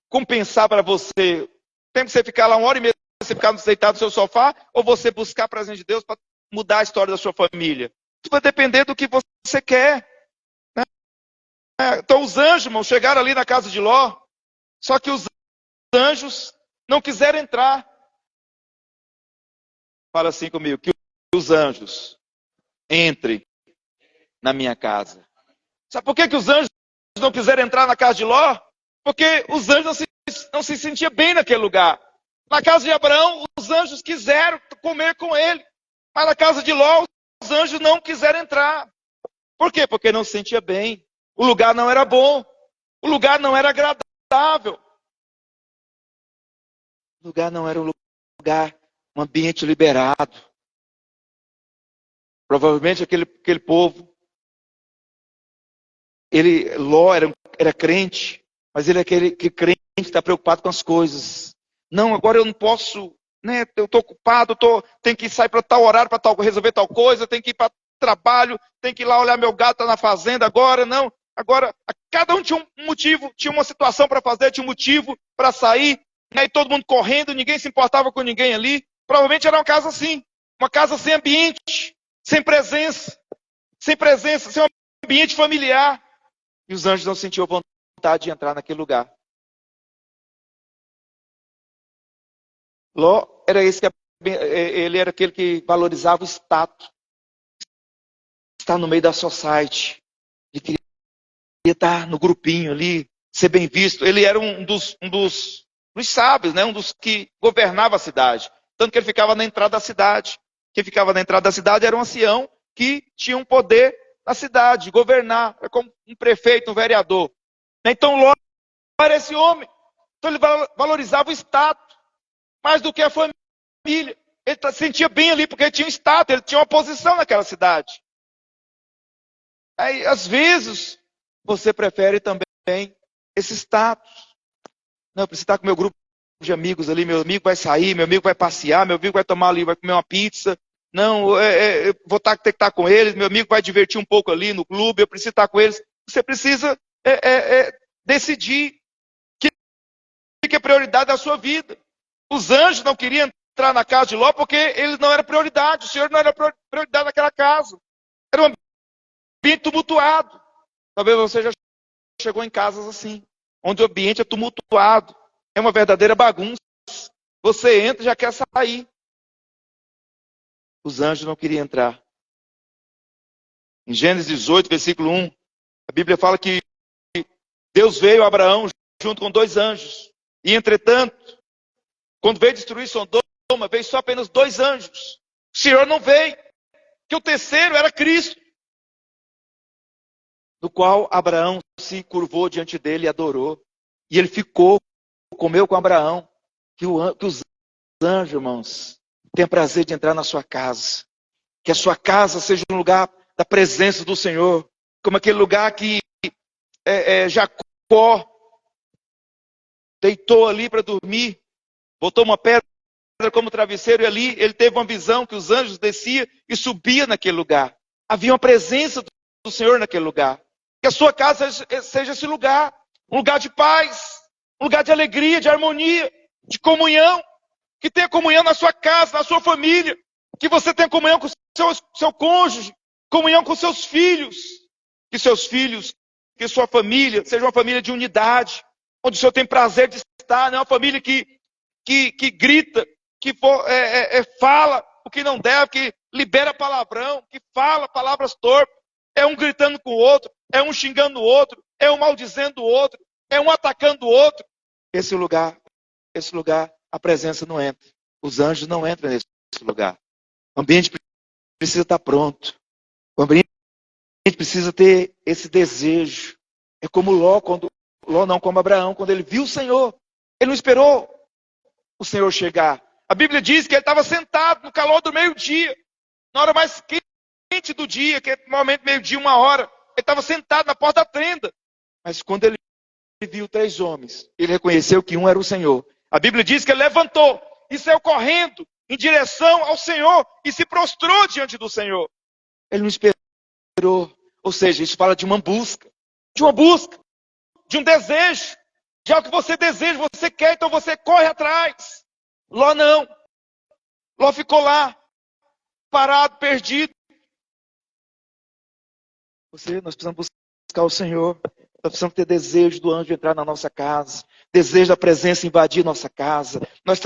compensar para você? Tem que você ficar lá 1 hora e meia, você ficar deitado no seu sofá, ou você buscar a presença de Deus para mudar a história da sua família? Isso vai depender do que você quer. Né? Então os anjos, irmão, chegaram ali na casa de Ló, só que os anjos não quiseram entrar. Fala assim comigo, que os anjos entrem na minha casa. Sabe por que os anjos não quiseram entrar na casa de Ló? Porque os anjos não se sentiam bem naquele lugar. Na casa de Abraão, os anjos quiseram comer com ele. Mas na casa de Ló, os anjos não quiseram entrar. Por quê? Porque não se sentia bem. O lugar não era bom. O lugar não era agradável. O lugar não era um lugar, um ambiente liberado. Provavelmente aquele povo, Ló era crente, mas ele é aquele crente que está preocupado com as coisas. Não, agora eu não posso, né? Eu estou ocupado, tenho que sair para tal horário, para resolver tal coisa, tenho que ir para trabalho, tenho que ir lá olhar meu gato tá na fazenda agora, não. Agora, cada um tinha um motivo, tinha uma situação para fazer, tinha um motivo para sair, né? E todo mundo correndo, ninguém se importava com ninguém ali. Provavelmente era uma casa assim, uma casa sem ambiente, sem presença, sem um ambiente familiar. E os anjos não sentiam vontade de entrar naquele lugar. Ló era ele era aquele que valorizava o status, estar no meio da society, ele queria estar no grupinho ali, ser bem visto. Ele era um dos sábios, né? Um dos que governava a cidade, tanto que ele ficava na entrada da cidade. Quem ficava na entrada da cidade era um ancião que tinha um poder na cidade, de governar, é como um prefeito, um vereador. Então Ló era esse homem. Então ele valorizava o status mais do que a família. Ele se sentia bem ali porque ele tinha um status, ele tinha uma posição naquela cidade. Aí, às vezes, você prefere também esse status. Não, eu preciso estar com meu grupo de amigos ali, meu amigo vai sair, meu amigo vai passear, meu amigo vai tomar ali, vai comer uma pizza. Não, eu vou ter que estar com eles, meu amigo vai divertir um pouco ali no clube, eu preciso estar com eles. Você precisa decidir o que é prioridade da sua vida. Os anjos não queriam entrar na casa de Ló porque eles não eram prioridade. O Senhor não era prioridade naquela casa. Era um ambiente tumultuado. Talvez você já chegou em casas assim, onde o ambiente é tumultuado. É uma verdadeira bagunça. Você entra e já quer sair. Os anjos não queriam entrar. Em Gênesis 18, versículo 1, a Bíblia fala que Deus veio a Abraão junto com 2 anjos. E, entretanto, quando veio destruir Sodoma, veio só apenas 2 anjos. O Senhor não veio, que o terceiro era Cristo, no qual Abraão se curvou diante dele e adorou. E ele comeu com Abraão, que os anjos, irmãos, tenham prazer de entrar na sua casa. Que a sua casa seja um lugar da presença do Senhor, como aquele lugar que Jacó deitou ali para dormir, botou uma pedra como travesseiro e ali ele teve uma visão que os anjos desciam e subiam naquele lugar. Havia uma presença do Senhor naquele lugar. Que a sua casa seja esse lugar, um lugar de paz, um lugar de alegria, de harmonia, de comunhão. Que tenha comunhão na sua casa, na sua família. Que você tenha comunhão com seu cônjuge, comunhão com seus filhos. Que seus filhos, que sua família seja uma família de unidade, onde o Senhor tem prazer de estar, não é uma família que grita, que fala o que não deve, que libera palavrão, que fala palavras torpes. É um gritando com o outro, é um xingando o outro, é um maldizendo o outro, é um atacando o outro. Esse lugar, a presença não entra. Os anjos não entram nesse lugar. O ambiente precisa estar pronto. O ambiente precisa ter esse desejo. É como como Abraão, quando ele viu o Senhor. Ele não esperou o Senhor chegar. A Bíblia diz que ele estava sentado no calor do meio-dia, na hora mais quente do dia, que é normalmente meio-dia, 1h. Ele estava sentado na porta da tenda. Mas quando ele viu 3 homens, ele reconheceu que um era o Senhor. A Bíblia diz que ele levantou e saiu correndo em direção ao Senhor e se prostrou diante do Senhor. Ele não esperou. Ou seja, isso fala de uma busca, de um desejo, de algo que você deseja, você quer, então você corre atrás. Ló não. Ló ficou lá, parado, perdido. Nós precisamos buscar o Senhor. Nós precisamos ter desejo do anjo entrar na nossa casa, desejo da presença invadir nossa casa. Nós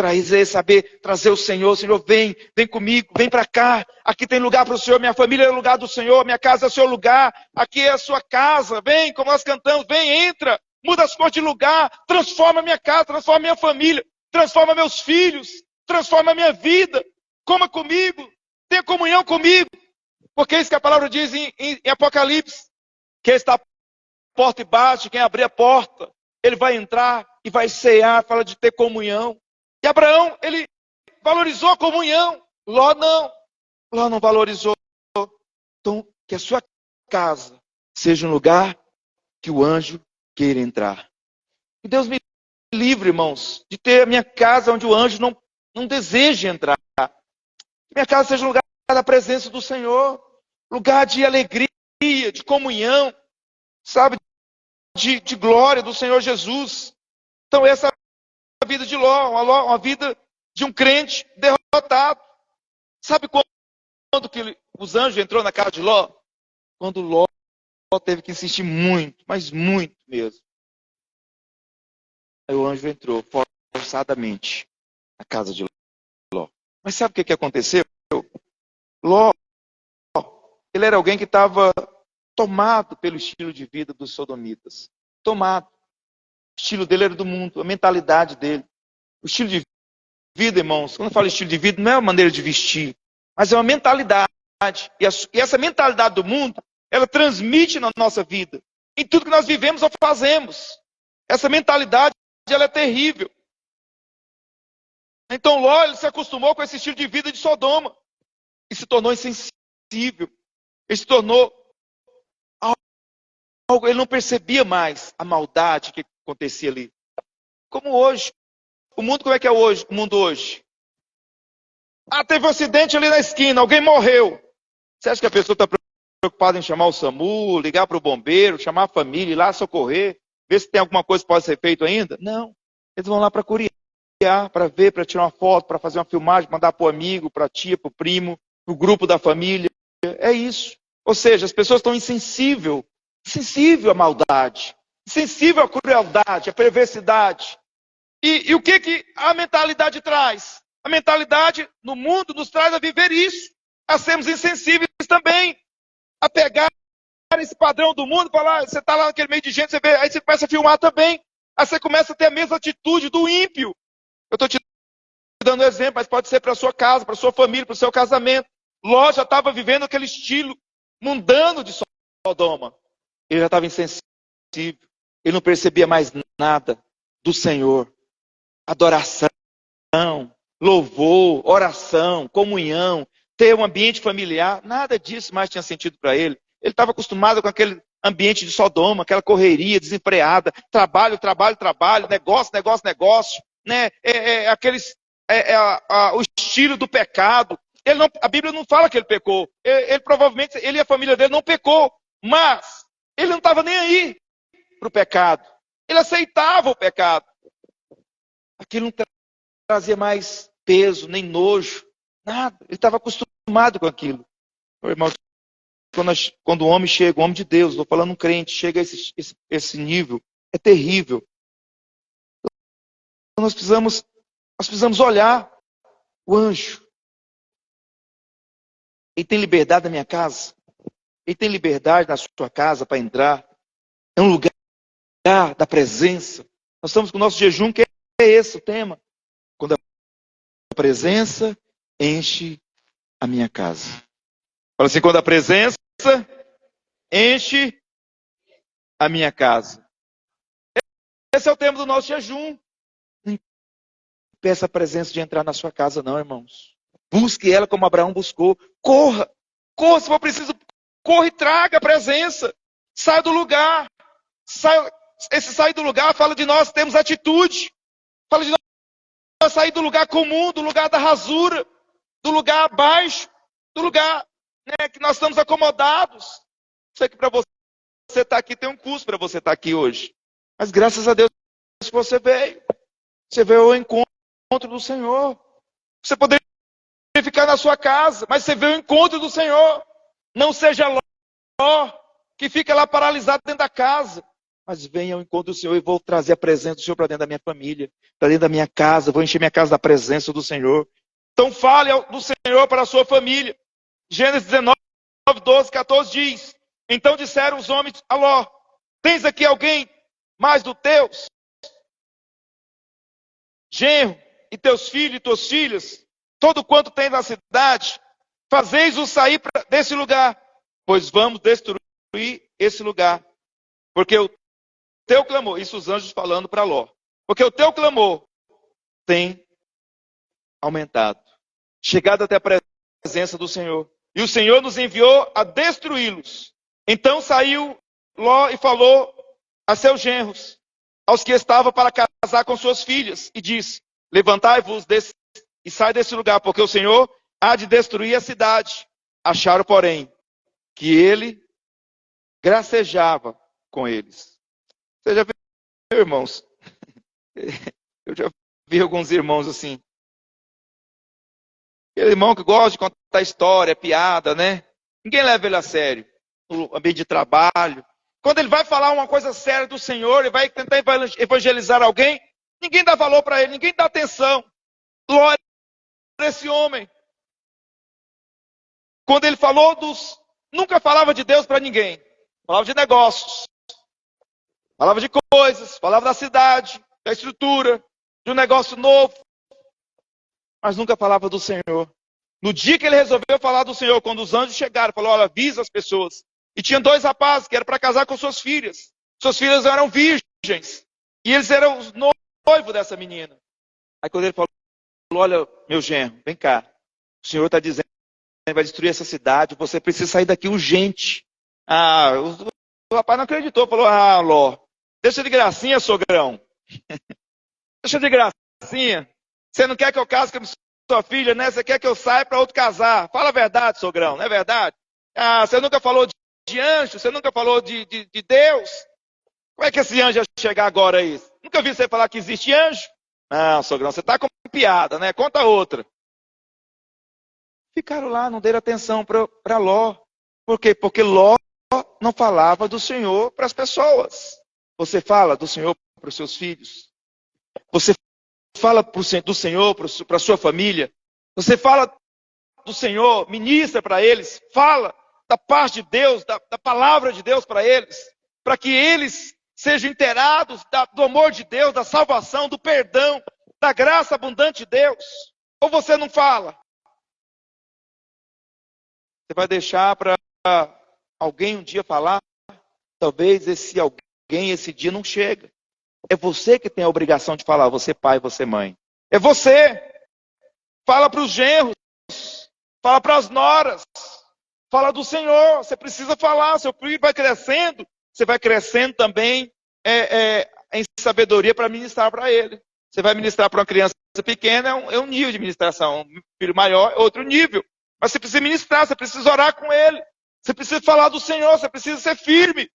saber trazer o Senhor. Senhor, vem comigo, vem para cá. Aqui tem lugar para o Senhor, minha família é o lugar do Senhor, minha casa é o seu lugar. Aqui é a sua casa, vem, como nós cantamos, vem, entra, muda as cores de lugar, transforma minha casa, transforma minha família, transforma meus filhos, transforma minha vida. Coma comigo, tenha comunhão comigo. Porque é isso que a palavra diz em Apocalipse. Quem está à porta e bate, quem abrir a porta, ele vai entrar e vai cear, fala de ter comunhão. E Abraão, ele valorizou a comunhão. Ló não valorizou. Então, que a sua casa seja um lugar que o anjo queira entrar. E Deus me livre, irmãos, de ter a minha casa onde o anjo não deseja entrar. Que minha casa seja um lugar da presença do Senhor, lugar de alegria, de comunhão, sabe, de glória do Senhor Jesus. Então essa é a vida de Ló, uma vida de um crente derrotado. Sabe quando que os anjos entrou na casa de Ló? Quando Ló teve que insistir muito, mas muito mesmo. Aí o anjo entrou forçadamente na casa de Ló. Mas sabe o que aconteceu? Ló, ele era alguém que estava tomado pelo estilo de vida dos sodomitas. Tomado. O estilo dele era do mundo, a mentalidade dele. O estilo de vida, irmãos, quando eu falo estilo de vida, não é uma maneira de vestir, mas é uma mentalidade. E essa mentalidade do mundo, ela transmite na nossa vida. Em tudo que nós vivemos ou fazemos. Essa mentalidade, ela é terrível. Então Ló, ele se acostumou com esse estilo de vida de Sodoma. E se tornou insensível. Ele se tornou algo, ele não percebia mais a maldade que acontecia ali. Como hoje. O mundo, como é que é hoje? O mundo hoje. Ah, teve um acidente ali na esquina, alguém morreu. Você acha que a pessoa está preocupada em chamar o SAMU, ligar para o bombeiro, chamar a família, ir lá socorrer, ver se tem alguma coisa que pode ser feito ainda? Não. Eles vão lá para curiar, para ver, para tirar uma foto, para fazer uma filmagem, mandar para o amigo, para a tia, para o primo, para o grupo da família. É isso. Ou seja, as pessoas estão insensíveis à maldade, insensível à crueldade, à perversidade. E o que a mentalidade traz? A mentalidade no mundo nos traz a viver isso, a sermos insensíveis também, a pegar esse padrão do mundo e falar, você está lá naquele meio de gente, você vê, aí você começa a filmar também, aí você começa a ter a mesma atitude do ímpio. Eu estou te dando um exemplo, mas pode ser para a sua casa, para a sua família, para o seu casamento. Ló já estava vivendo aquele estilo mundano de Sodoma. Ele já estava insensível, ele não percebia mais nada do Senhor. Adoração, louvor, oração, comunhão, ter um ambiente familiar, nada disso mais tinha sentido para ele. Ele estava acostumado com aquele ambiente de Sodoma, aquela correria desenfreada, trabalho, negócio, né? O estilo do pecado. A Bíblia não fala que ele pecou. Ele provavelmente, ele e a família dele não pecou, mas ele não estava nem aí para o pecado. Ele aceitava o pecado. Aquilo não trazia mais peso, nem nojo, nada. Ele estava acostumado com aquilo. Meu irmão, quando o homem chega, o homem de Deus, estou falando um crente, chega a esse nível, é terrível. Então nós precisamos olhar o anjo. Ele tem liberdade na minha casa. Ele tem liberdade na sua casa para entrar. É um lugar da presença. Nós estamos com o nosso jejum, que é esse o tema. Quando a presença enche a minha casa. Fala assim, quando a presença enche a minha casa. Esse é o tema do nosso jejum. Não peça a presença de entrar na sua casa, não, irmãos. Busque ela como Abraão buscou. Corra, se for preciso, corra e traga a presença. Saia do lugar. Esse sair do lugar fala de nós temos atitude. Fala de nós sair do lugar comum, do lugar da rasura, do lugar abaixo, do lugar, né, que nós estamos acomodados. Sei que para você estar aqui tem um custo para você estar aqui hoje. Mas graças a Deus que você veio. Você veio ao encontro do Senhor. Você poderia ficar na sua casa, mas você veio ao encontro do Senhor. Não seja Ló, que fica lá paralisado dentro da casa. mas venha ao encontro do Senhor e vou trazer a presença do Senhor para dentro da minha família, para dentro da minha casa, vou encher minha casa da presença do Senhor. Então fale do Senhor para a sua família. Gênesis 19, 12, 14 diz: então disseram os homens a Ló: tens aqui alguém mais do teus genro, e teus filhos e tuas filhas, todo quanto tens na cidade, fazeis-o sair desse lugar, pois vamos destruir esse lugar. Porque o teu clamor, isso os anjos falando para Ló, porque o teu clamor tem aumentado, chegado até a presença do Senhor, e o Senhor nos enviou a destruí-los. Então saiu Ló e falou a seus genros, aos que estavam para casar com suas filhas, e disse: levantai-vos e sai desse lugar, porque o Senhor há de destruir a cidade. Acharam, porém, que ele gracejava com eles. Você já viu, irmãos? Eu já vi alguns irmãos assim. Aquele irmão que gosta de contar história, piada, né? Ninguém leva ele a sério. No ambiente de trabalho. Quando ele vai falar uma coisa séria do Senhor, ele vai tentar evangelizar alguém, ninguém dá valor para ele, ninguém dá atenção. Glória a esse homem. Quando ele falou nunca falava de Deus para ninguém. Falava de negócios. Falava de coisas, falava da cidade, da estrutura, de um negócio novo. Mas nunca falava do Senhor. No dia que ele resolveu falar do Senhor, quando os anjos chegaram, falou: olha, avisa as pessoas. E tinha 2 rapazes que eram para casar com suas filhas. Suas filhas eram virgens. E eles eram os noivos dessa menina. Aí quando ele falou: olha, meu genro, vem cá. O Senhor está dizendo que vai destruir essa cidade. Você precisa sair daqui urgente. O rapaz não acreditou. Falou: Ló, deixa de gracinha, sogrão. Deixa de gracinha. Você não quer que eu case com a sua filha, né? Você quer que eu saia para outro casar. Fala a verdade, sogrão, não é verdade? Você nunca falou de anjo, você nunca falou de Deus. Como é que esse anjo ia chegar agora aí? Nunca vi você falar que existe anjo? Não, sogrão, você está com piada, né? Conta outra. Ficaram lá, não deram atenção para Ló. Por quê? Porque Ló não falava do Senhor para as pessoas. Você fala do Senhor para os seus filhos. Você fala do Senhor para a sua família. Você fala do Senhor, ministra para eles. Fala da paz de Deus, da palavra de Deus para eles, para que eles sejam inteirados do amor de Deus, da salvação, do perdão, da graça abundante de Deus. Ou você não fala? Você vai deixar para alguém um dia falar? Talvez esse alguém, esse dia não chega. É você que tem a obrigação de falar, você pai, você mãe. É você. Fala para os genros, fala para as noras. Fala do Senhor, você precisa falar, seu filho vai crescendo, você vai crescendo também em sabedoria para ministrar para ele. Você vai ministrar para uma criança pequena, é um nível de ministração, um filho maior é outro nível. Mas você precisa ministrar, você precisa orar com ele, você precisa falar do Senhor, você precisa ser firme.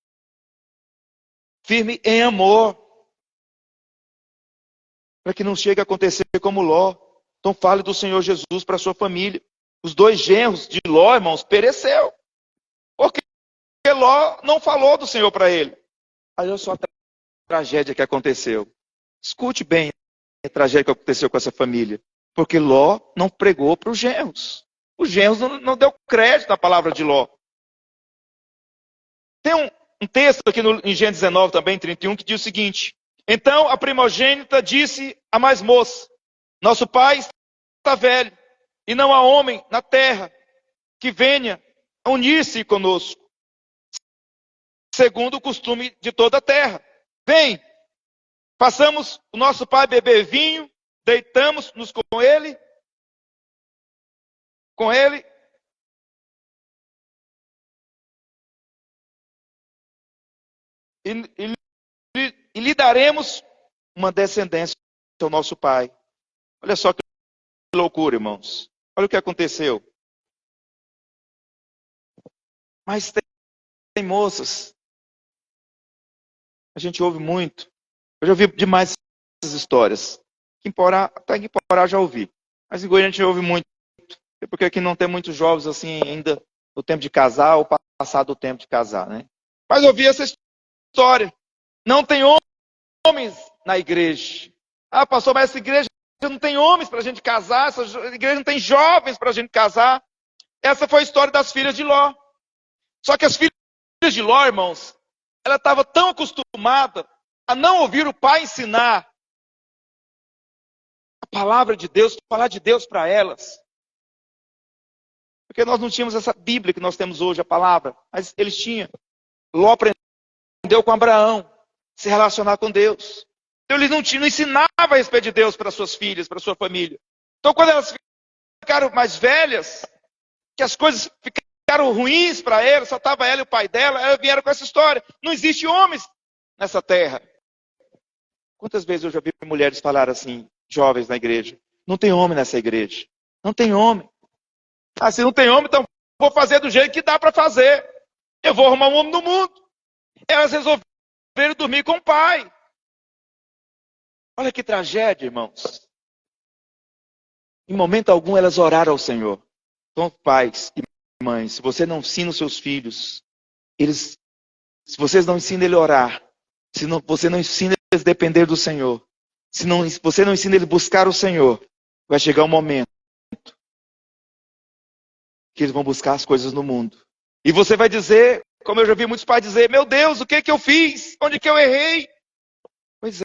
Firme em amor. Para que não chegue a acontecer como Ló. Então fale do Senhor Jesus para a sua família. Os 2 genros de Ló, irmãos, pereceu. Porque Ló não falou do Senhor para ele. Aí olha só a tragédia que aconteceu. Escute bem a tragédia que aconteceu com essa família. Porque Ló não pregou para os genros. Os genros não deu crédito à palavra de Ló. Tem um texto aqui em Gênesis 19, também, 31, que diz o seguinte: então a primogênita disse à mais moça: nosso pai está velho, e não há homem na terra que venha a unir-se conosco, segundo o costume de toda a terra. Vem, façamos o nosso pai beber vinho, deitamos-nos com ele, e lhe daremos uma descendência ao nosso pai. Olha só que loucura, irmãos. Olha o que aconteceu. Mas tem moças. A gente ouve muito. Eu já ouvi demais essas histórias. Até em Porá já ouvi. Mas em Goiânia a gente ouve muito. Porque aqui não tem muitos jovens assim ainda no tempo de casar ou passado o tempo de casar, né? Mas eu ouvi essa história. Não tem homens na igreja. Ah, pastor, mas essa igreja não tem homens para a gente casar, essa igreja não tem jovens para a gente casar. Essa foi a história das filhas de Ló. Só que as filhas de Ló, irmãos, ela estava tão acostumada a não ouvir o pai ensinar a palavra de Deus, falar de Deus para elas. Porque nós não tínhamos essa Bíblia que nós temos hoje, a palavra. Mas eles tinham. Ló aprendeu com Abraão, se relacionar com Deus. Então eles não ensinavam a respeito de Deus para suas filhas, para sua família. Então quando elas ficaram mais velhas, que as coisas ficaram ruins para elas, só estava ela e o pai dela, elas vieram com essa história. Não existe homens nessa terra. Quantas vezes eu já vi mulheres falar assim, jovens na igreja, não tem homem nessa igreja. Não tem homem. Ah, se não tem homem, então vou fazer do jeito que dá para fazer. Eu vou arrumar um homem no mundo. Elas resolveram dormir com o pai. Olha que tragédia, irmãos. Em momento algum elas oraram ao Senhor. Então, pais e mães, se você não ensina os seus filhos, se vocês não ensinam ele a orar, se você não ensina eles a depender do Senhor, se você não ensina ele a buscar o Senhor, vai chegar um momento que eles vão buscar as coisas no mundo. E você vai dizer, como eu já vi muitos pais dizer, meu Deus, o que eu fiz? Onde que eu errei? Pois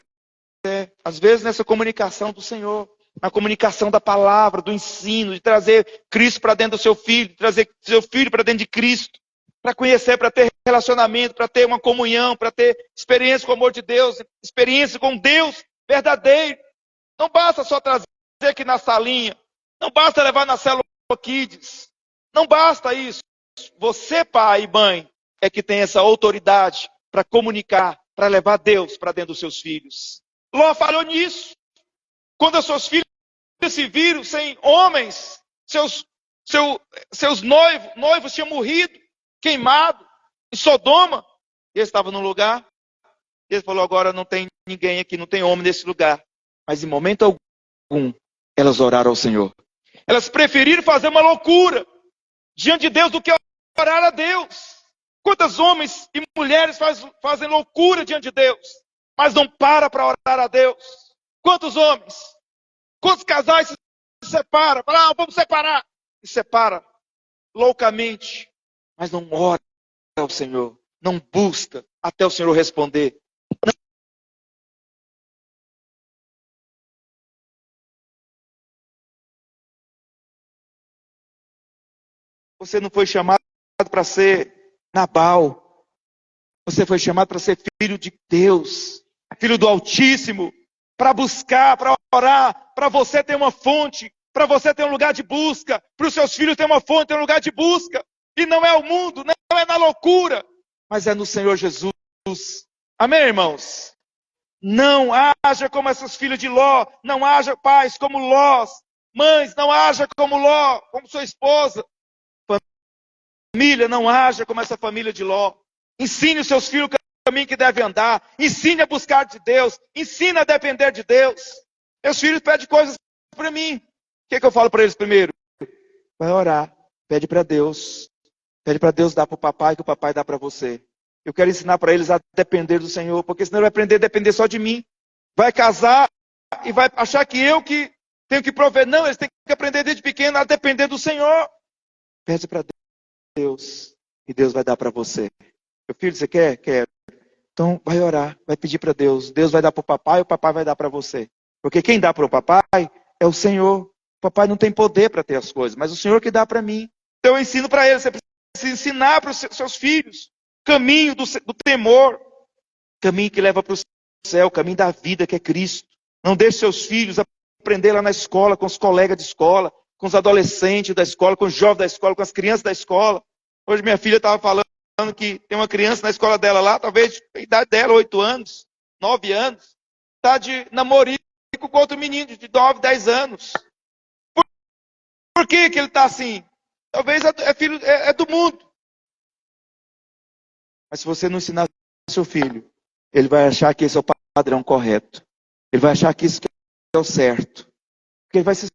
é, às vezes nessa comunicação do Senhor, na comunicação da palavra, do ensino, de trazer Cristo para dentro do seu filho, de trazer seu filho para dentro de Cristo, para conhecer, para ter relacionamento, para ter uma comunhão, para ter experiência com o amor de Deus, experiência com Deus verdadeiro. Não basta só trazer aqui na salinha, não basta levar na célula Kids, não basta isso. Você, pai e mãe, é que tem essa autoridade para comunicar, para levar Deus para dentro dos seus filhos. Ló falhou nisso. Quando as suas filhas se viram sem homens, seus noivos tinham morrido, queimados, em Sodoma. Ele estava num lugar, ele falou, agora não tem ninguém aqui, não tem homem nesse lugar. Mas em momento algum, elas oraram ao Senhor. Elas preferiram fazer uma loucura diante de Deus do que orar a Deus. Quantos homens e mulheres fazem loucura diante de Deus, mas não para orar a Deus? Quantos homens? Quantos casais se separam? Falam, vamos separar. E separa loucamente, mas não ora ao Senhor. Não busca até o Senhor responder. Você não foi chamado para ser Nabal. Você foi chamado para ser filho de Deus, filho do Altíssimo, para buscar, para orar, para você ter uma fonte, para você ter um lugar de busca, para os seus filhos ter uma fonte, ter um lugar de busca. E não é o mundo, não é na loucura, mas é no Senhor Jesus. Amém, irmãos? Não haja como essas filhas de Ló, não haja pais como Ló, mães, não haja como Ló, como sua esposa. Família, não haja como essa família de Ló. Ensine os seus filhos o caminho que devem andar. Ensine a buscar de Deus. Ensine a depender de Deus. Meus filhos pedem coisas para mim. O que eu falo para eles primeiro? Vai orar. Pede para Deus. Pede para Deus dar para o papai, que o papai dá para você. Eu quero ensinar para eles a depender do Senhor, porque senão ele vai aprender a depender só de mim. Vai casar e vai achar que eu que tenho que prover. Não, eles têm que aprender desde pequeno a depender do Senhor. Pede para Deus e Deus vai dar para você. Meu filho, você quer? Quero. Então vai orar, vai pedir para Deus. Deus vai dar para o papai vai dar para você. Porque quem dá para o papai é o Senhor. O papai não tem poder para ter as coisas, mas o Senhor que dá para mim. Então eu ensino para eles. Você precisa ensinar para os seus filhos caminho do temor, caminho que leva para o céu, caminho da vida que é Cristo. Não deixe seus filhos aprender lá na escola, com os colegas de escola, com os adolescentes da escola, com os jovens da escola, com as crianças da escola. Hoje minha filha estava falando que tem uma criança na escola dela lá, talvez a idade dela, 8 anos, 9 anos, está de namorico com outro menino de 9, 10 anos. Por que ele está assim? Talvez é do mundo. Mas se você não ensinar seu filho, ele vai achar que esse é o padrão correto. Ele vai achar que isso é o certo. Porque ele vai se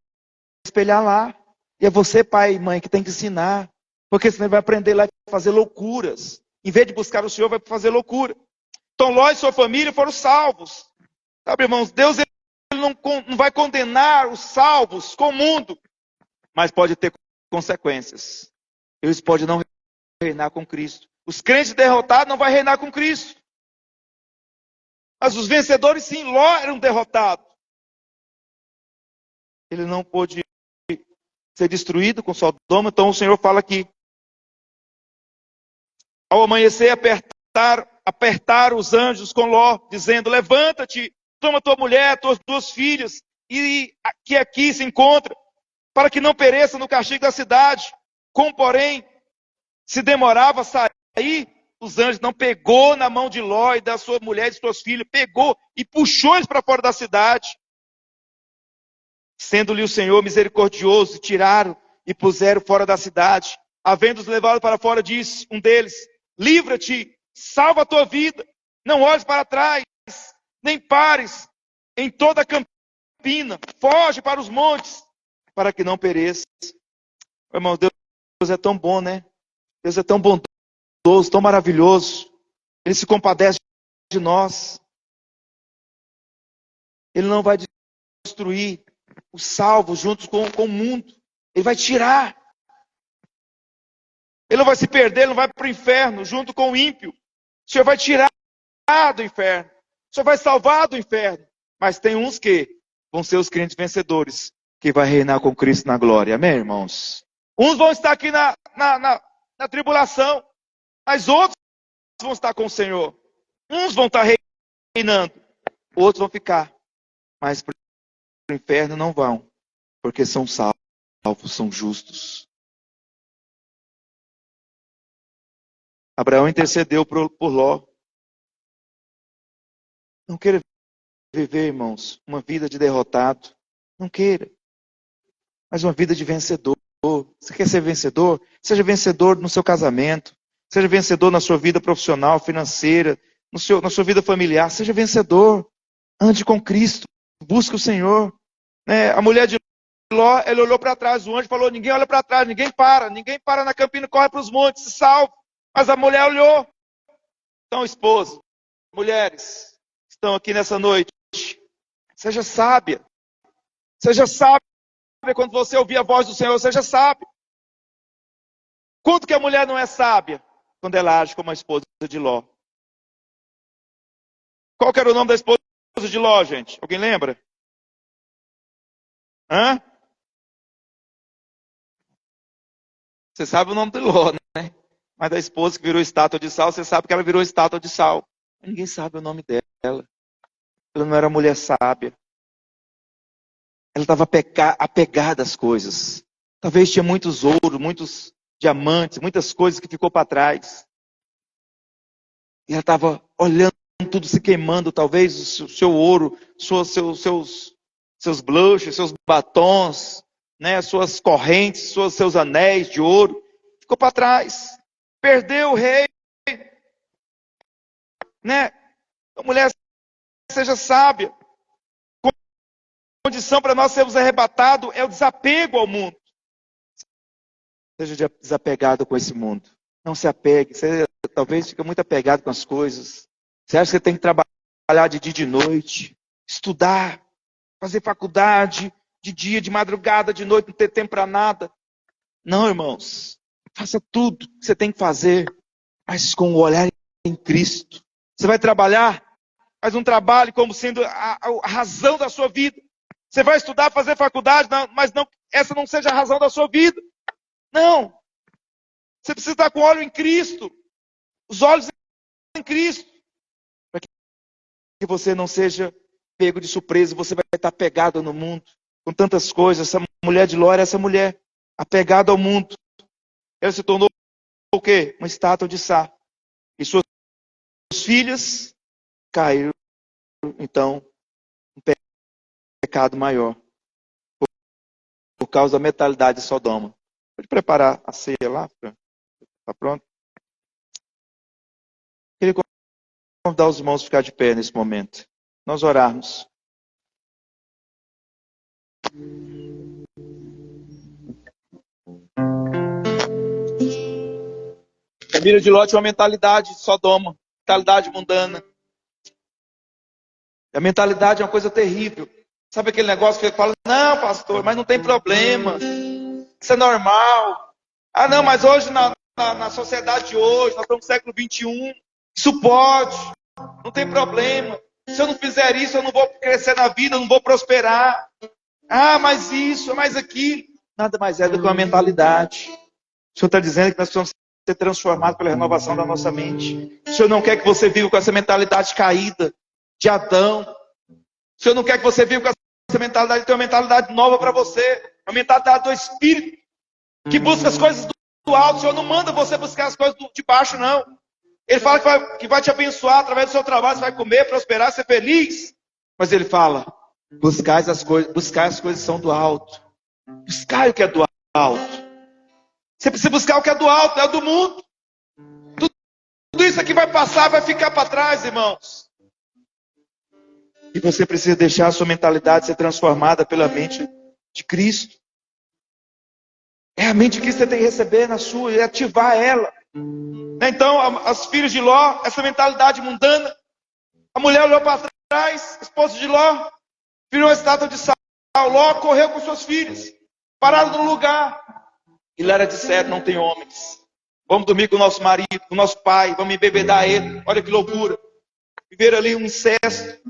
espelhar lá. E é você, pai e mãe, que tem que ensinar. Porque senão ele vai aprender lá a fazer loucuras. Em vez de buscar o Senhor, vai fazer loucura. Então Ló e sua família foram salvos. Sabe, irmãos, Deus ele não vai condenar os salvos com o mundo, mas pode ter consequências. Eles podem não reinar com Cristo. Os crentes derrotados não vão reinar com Cristo. Mas os vencedores sim, Ló era um derrotado. Ele não pôde ser destruído com Sodoma, então o Senhor fala que ao amanhecer apertar os anjos com Ló, dizendo: levanta-te, toma tua mulher, tuas duas filhas, e que aqui se encontra, para que não pereça no castigo da cidade. Como, porém, se demorava a sair, os anjos não pegou na mão de Ló e da sua mulher e de suas filhas, pegou e puxou eles para fora da cidade. Sendo-lhe o Senhor misericordioso, tiraram e puseram fora da cidade. Havendo-os levado para fora, disse um deles: livra-te, salva a tua vida, não olhes para trás, nem pares em toda a campina, foge para os montes, para que não pereça. Irmão, Deus é tão bom, né? Deus é tão bondoso, tão maravilhoso. Ele se compadece de nós. Ele não vai destruir os salvos juntos com o mundo. Ele vai tirar. Ele não vai se perder, ele não vai para o inferno junto com o ímpio. O Senhor vai tirar do inferno. O Senhor vai salvar do inferno. Mas tem uns que vão ser os crentes vencedores, que vai reinar com Cristo na glória. Amém, irmãos? Uns vão estar aqui na tribulação, mas outros vão estar com o Senhor. Uns vão estar reinando, outros vão ficar. Mas para o inferno não vão, porque são salvos, são justos. Abraão intercedeu por Ló. Não queira viver, irmãos, uma vida de derrotado. Não queira. Mas uma vida de vencedor. Você quer ser vencedor? Seja vencedor no seu casamento. Seja vencedor na sua vida profissional, financeira, na sua vida familiar. Seja vencedor. Ande com Cristo. Busque o Senhor. A mulher de Ló, ele olhou para trás. O anjo falou: ninguém olha para trás, ninguém para na campina, corre para os montes, se salva. Mas a mulher olhou. Então, esposa, mulheres, estão aqui nessa noite. Seja sábia. Seja sábia quando você ouvir a voz do Senhor, seja sábia. Quanto que a mulher não é sábia quando ela age como a esposa de Ló? Qual que era o nome da esposa de Ló, gente? Alguém lembra? Hã? Você sabe o nome de Ló, né? Mas da esposa que virou estátua de sal, você sabe que ela virou estátua de sal. Ninguém sabe o nome dela. Ela não era mulher sábia. Ela estava apegada às coisas. Talvez tinha muitos ouros, muitos diamantes, muitas coisas que ficou para trás. E ela estava olhando tudo se queimando, talvez o seu ouro, seus blushes, seus batons, né, suas correntes, seus anéis de ouro. Ficou para trás. Perdeu o rei. Né? A mulher, seja sábia. A condição para nós sermos arrebatados é o desapego ao mundo. Seja desapegado com esse mundo. Não se apegue. Você talvez fique muito apegado com as coisas. Você acha que você tem que trabalhar de dia e de noite, estudar, fazer faculdade, de dia, de madrugada, de noite, não ter tempo para nada. Não, irmãos. Faça tudo que você tem que fazer, mas com o olhar em Cristo. Você vai trabalhar, mas um trabalho como sendo a razão da sua vida. Você vai estudar, fazer faculdade, mas não, essa não seja a razão da sua vida. Não. Você precisa estar com o olho em Cristo. Os olhos em Cristo. Para que você não seja pego de surpresa, você vai estar pegado no mundo. Com tantas coisas. Essa mulher de Ló era essa mulher, apegada ao mundo. Ela se tornou o quê? Uma estátua de sal. E suas filhas caíram, então, um pecado maior. Por causa da mentalidade de Sodoma. Pode preparar a ceia lá, Fran? Está pronto? Queria convidar os irmãos a ficar de pé nesse momento. Nós orarmos. A família de Ló tinha uma mentalidade de Sodoma, mentalidade mundana. E a mentalidade é uma coisa terrível. Sabe aquele negócio que ele fala, não, pastor, mas não tem problema. Isso é normal. Ah, não, mas hoje, na sociedade de hoje, nós estamos no século XXI, isso pode, não tem problema. Se eu não fizer isso, eu não vou crescer na vida, eu não vou prosperar. Ah, mas isso, mas aquilo. Nada mais é do que uma mentalidade. O Senhor está dizendo que nós precisamos ser transformados pela renovação da nossa mente. O Senhor não quer que você viva com essa mentalidade caída de Adão. O Senhor não quer que você viva com essa mentalidade, tem uma mentalidade nova para você. Uma mentalidade do Espírito, que busca as coisas do alto. O Senhor não manda você buscar as coisas de baixo, não. Ele fala que vai te abençoar através do seu trabalho, você vai comer, prosperar, ser feliz. Mas ele fala, buscar as coisas que são do alto. Buscar o que é do alto. Você precisa buscar o que é do alto, é do mundo. Tudo isso aqui vai passar, vai ficar para trás, irmãos. E você precisa deixar a sua mentalidade ser transformada pela mente de Cristo. É a mente que você tem que receber na sua e ativar ela. Então, as filhas de Ló, essa mentalidade mundana, a mulher olhou para trás, esposa de Ló, virou a estátua de sal. Ló correu com suas filhas, pararam no lugar. E lá era de certo, não tem homens. Vamos dormir com o nosso marido, com o nosso pai, vamos embebedar ele. Olha que loucura. Viveram ali um incesto.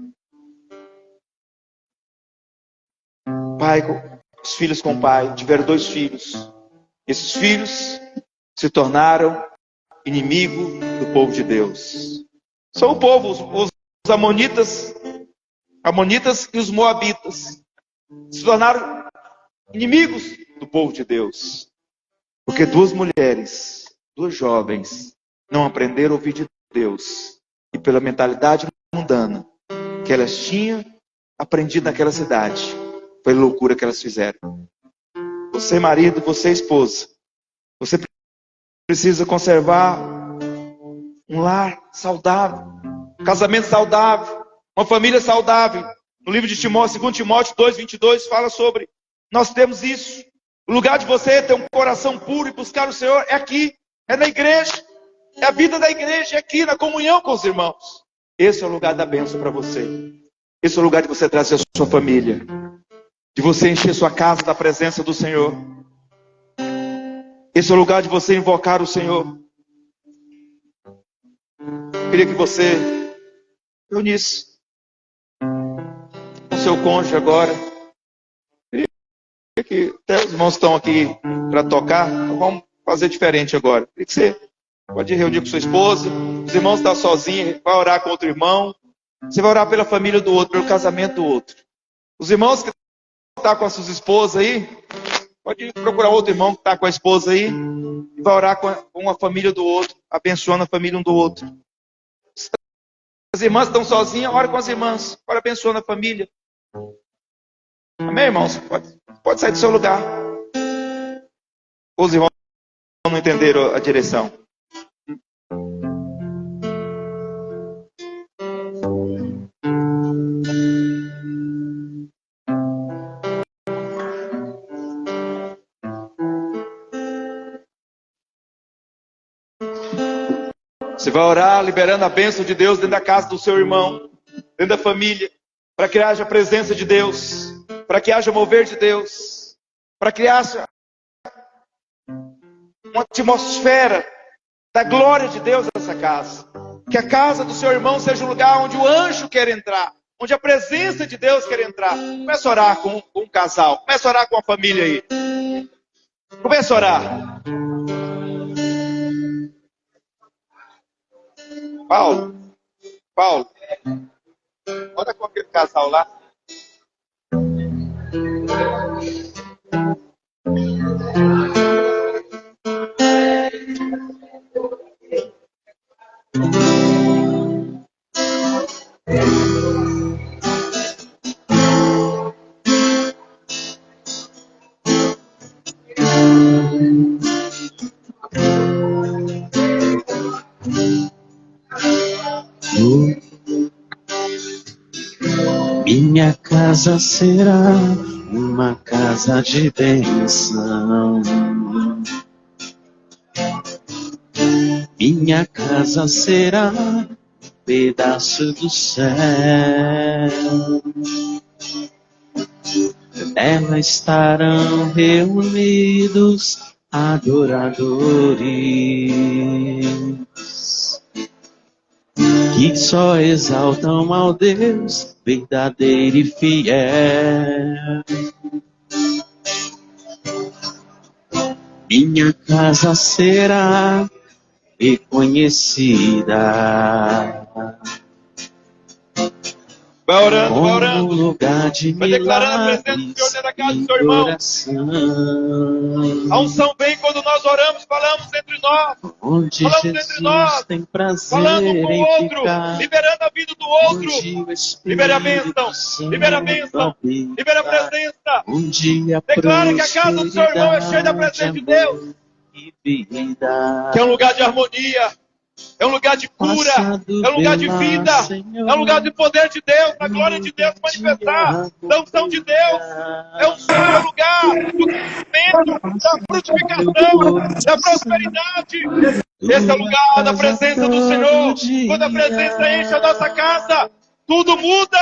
Pai, os filhos com o pai, tiveram 2 filhos. Esses filhos se tornaram inimigo do povo de Deus. São o povo, os amonitas e os moabitas. Se tornaram inimigos do povo de Deus. Porque 2 mulheres, 2 jovens, não aprenderam a ouvir de Deus. E pela mentalidade mundana que elas tinham aprendido naquela cidade, foi a loucura que elas fizeram. Você marido, você esposa, você precisa conservar um lar saudável, um casamento saudável, uma família saudável. No livro de Timóteo, 2 Timóteo 2:22, fala sobre nós temos isso. O lugar de você ter um coração puro e buscar o Senhor é aqui, é na igreja. É a vida da igreja, é aqui, na comunhão com os irmãos. Esse é o lugar da bênção para você. Esse é o lugar de você trazer a sua família. De você encher sua casa da presença do Senhor. Esse é o lugar de você invocar o Senhor. Eu queria que você reunisse com seu cônjuge agora. Eu queria que até os irmãos estão aqui para tocar. Então vamos fazer diferente agora. Eu queria que você pode reunir com sua esposa. Os irmãos estão sozinhos, vai orar com outro irmão. Você vai orar pela família do outro, pelo casamento do outro. Os irmãos que estão com as suas esposas aí, pode procurar outro irmão que está com a esposa aí e vai orar com a família do outro, abençoando a família um do outro. As irmãs estão sozinhas, ora com as irmãs, ora abençoando a família. Amém, irmãos? Pode sair do seu lugar. Os irmãos não entenderam a direção. Você vai orar liberando a bênção de Deus dentro da casa do seu irmão, dentro da família, para que haja a presença de Deus, para que haja mover de Deus, para que haja uma atmosfera da glória de Deus nessa casa. Que a casa do seu irmão seja um lugar onde o anjo quer entrar, onde a presença de Deus quer entrar. Começa a orar com um casal, começa a orar com a família aí. Começa a orar. Paulo, olha com aquele casal lá. Minha casa será uma casa de bênção. Minha casa será pedaço do céu. Nela estarão reunidos adoradores que só exaltam ao Deus verdadeiro e fiel. Minha casa será reconhecida Vai orando, vai como orando. lugar de Vai declarando a presença do milagres Senhor dentro da casa do e seu irmão. oração. A unção vem quando nós oramos, falamos entre nós. Onde Falamos entre Jesus nós, tem prazer falando um com o em outro, ficar, liberando a vida do outro. onde o Libera a Espírito bênção, Santo libera a bênção, libera a habita, presença. onde a Declara que a casa do seu irmão é cheia da presença de Deus. prosperidade, amor e vida. Que é um lugar de harmonia, é um lugar de cura, é um lugar de vida, é um lugar de poder de Deus, da glória de Deus manifestar, da unção de Deus. É um lugar do crescimento, da frutificação, da prosperidade. Esse é o lugar da presença do Senhor. Quando a presença enche a nossa casa, tudo muda,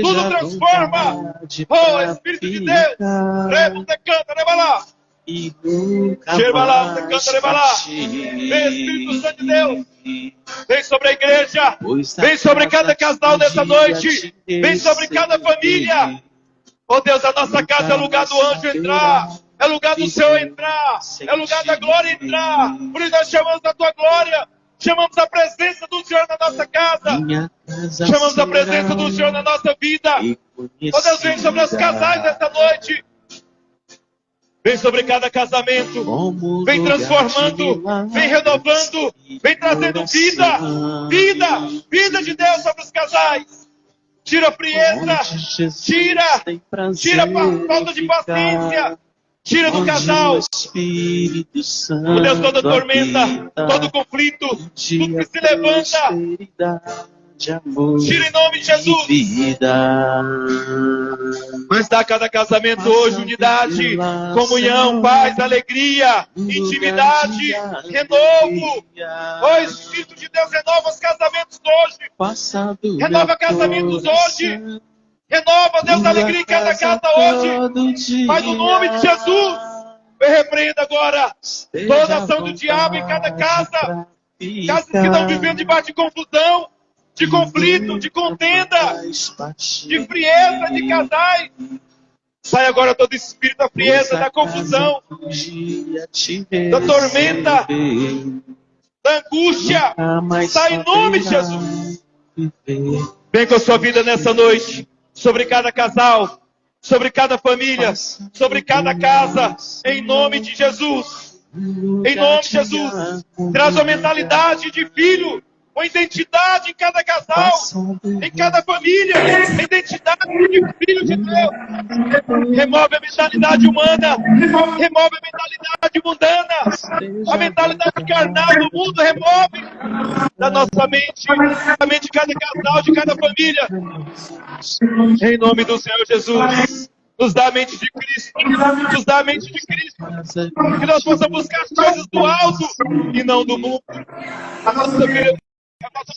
tudo transforma. Oh, Espírito de Deus, você canta, leva lá. E nunca Chega lá, você mais canta, leva lá. partir. Vem, Espírito Santo de Deus. Vem sobre a igreja. Pois a Vem sobre cada casa casal nessa podia noite. te Vem sobre cada família. Oh Deus, a nossa casa é lugar do anjo entrar. É lugar do Senhor entrar. É lugar da glória entrar. Por isso nós chamamos a tua glória. Chamamos a presença do Senhor na nossa casa. Minha casa Chamamos a será presença do Senhor na nossa vida. Oh Deus, vem sobre os casais nessa noite. Vem sobre cada casamento. como Vem lugar transformando. de milagres Vem renovando. Vem trazendo vida. oração. Vida. Vida de Deus sobre os casais. Tira a frieza. Onde Jesus Tira. tem prazer Tira a falta em de ficar, paciência. Tira do onde casal. o Espírito Santo Oh Deus, toda tormenta, habita, todo conflito, onde tudo a que se levanta, prosperidade, amor tira em nome de Jesus. e vida. Mas dá a cada casamento hoje unidade, comunhão, paz, alegria, intimidade, renovo. Oh Espírito de Deus, renova os casamentos hoje. Renova casamentos hoje. Renova, Deus, a alegria em cada casa hoje. Faz o nome de Jesus. Eu repreendo agora toda ação do diabo em cada casa. Casas que estão vivendo debaixo de confusão, de conflito, de contenda, de frieza, de casais. Sai agora todo espírito da frieza, da confusão, da tormenta, da angústia. Sai em nome de Jesus. Vem com a sua vida nessa noite, sobre cada casal, sobre cada família, sobre cada casa, em nome de Jesus. Em nome de Jesus. Traz uma mentalidade de filho, uma identidade em cada casal, em cada família, a identidade de filho de Deus. Remove a mentalidade humana, remove a mentalidade mundana, a mentalidade carnal do mundo, remove da nossa mente, da mente de cada casal, de cada família. Em nome do Senhor Jesus. Nos dá a mente de Cristo. Nos dá a mente de Cristo. Que nós possamos buscar as coisas do alto e não do mundo. A nossa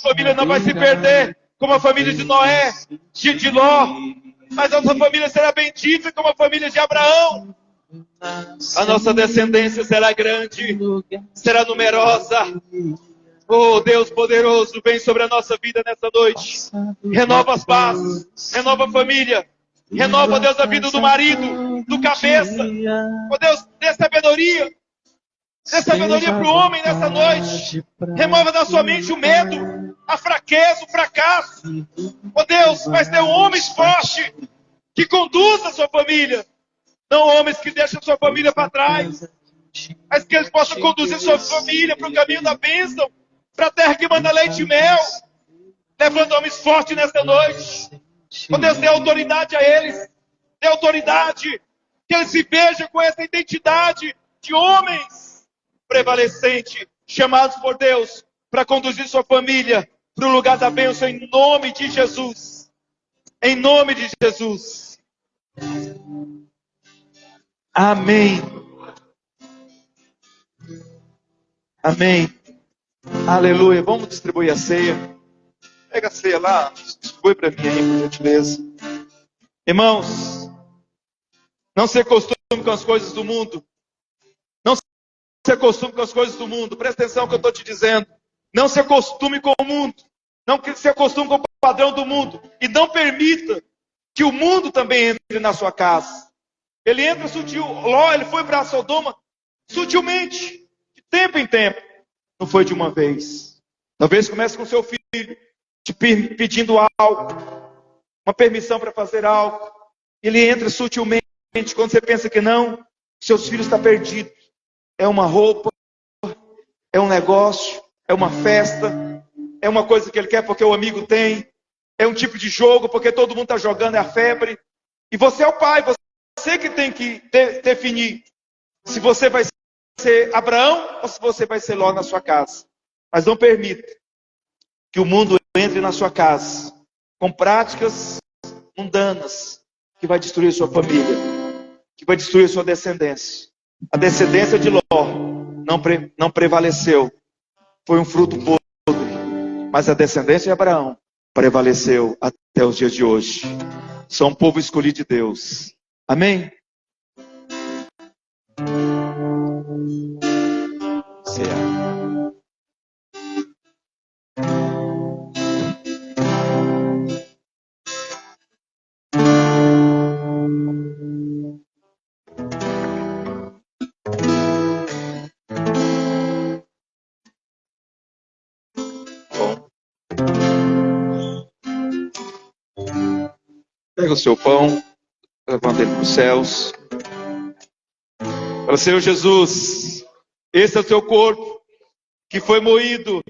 família não vai se perder como a família de Noé, de Ló. Mas a nossa família será bendita como a família de Abraão. A nossa descendência será grande, será numerosa. Oh Deus poderoso, vem sobre a nossa vida nessa noite. Renova as bases, renova a família. Renova, Deus, a vida do marido, do cabeça. Oh Deus, dê sabedoria. Dê sabedoria para o homem nessa noite. Remova da sua mente o medo, a fraqueza, o fracasso. Oh Deus, mas dê homens fortes que conduzam a sua família. Não homens que deixam a sua família para trás. Mas que eles possam conduzir a sua família para o caminho da bênção, para a terra que manda leite e mel. Levando homens fortes nessa noite. Oh Deus, dê autoridade a eles. Dê autoridade. Que eles se vejam com essa identidade de homens prevalecentes, chamados por Deus para conduzir sua família para o lugar da bênção em nome de Jesus. Em nome de Jesus. Amém. Amém. Aleluia. Vamos distribuir a ceia. Pega a ceia lá, distribui para mim aí, por gentileza. Irmãos, não se acostume com as coisas do mundo. Não se acostume com as coisas do mundo. Presta atenção no que eu estou te dizendo. Não se acostume com o mundo. Não se acostume com o padrão do mundo. E não permita que o mundo também entre na sua casa. Ele entra sutil. Ló, ele foi para Sodoma sutilmente, de tempo em tempo. Não foi de uma vez. Talvez comece com seu filho, te pedindo algo, uma permissão para fazer algo. Ele entra sutilmente. Quando você pensa que não, seus filhos estão perdidos. É uma roupa, é um negócio, é uma festa, é uma coisa que ele quer porque o amigo tem, é um tipo de jogo porque todo mundo está jogando, é a febre. E você é o pai, você que tem que definir se você vai ser Abraão ou se você vai ser Ló na sua casa. Mas não permita que o mundo entre na sua casa com práticas mundanas que vai destruir sua família, que vai destruir sua descendência. A descendência de Ló não prevaleceu. Foi um fruto podre. Mas a descendência de Abraão prevaleceu até os dias de hoje. São um povo escolhido de Deus. Amém? Pega o seu pão, levanta ele para os céus. Para o Senhor Jesus, esse é o seu corpo que foi moído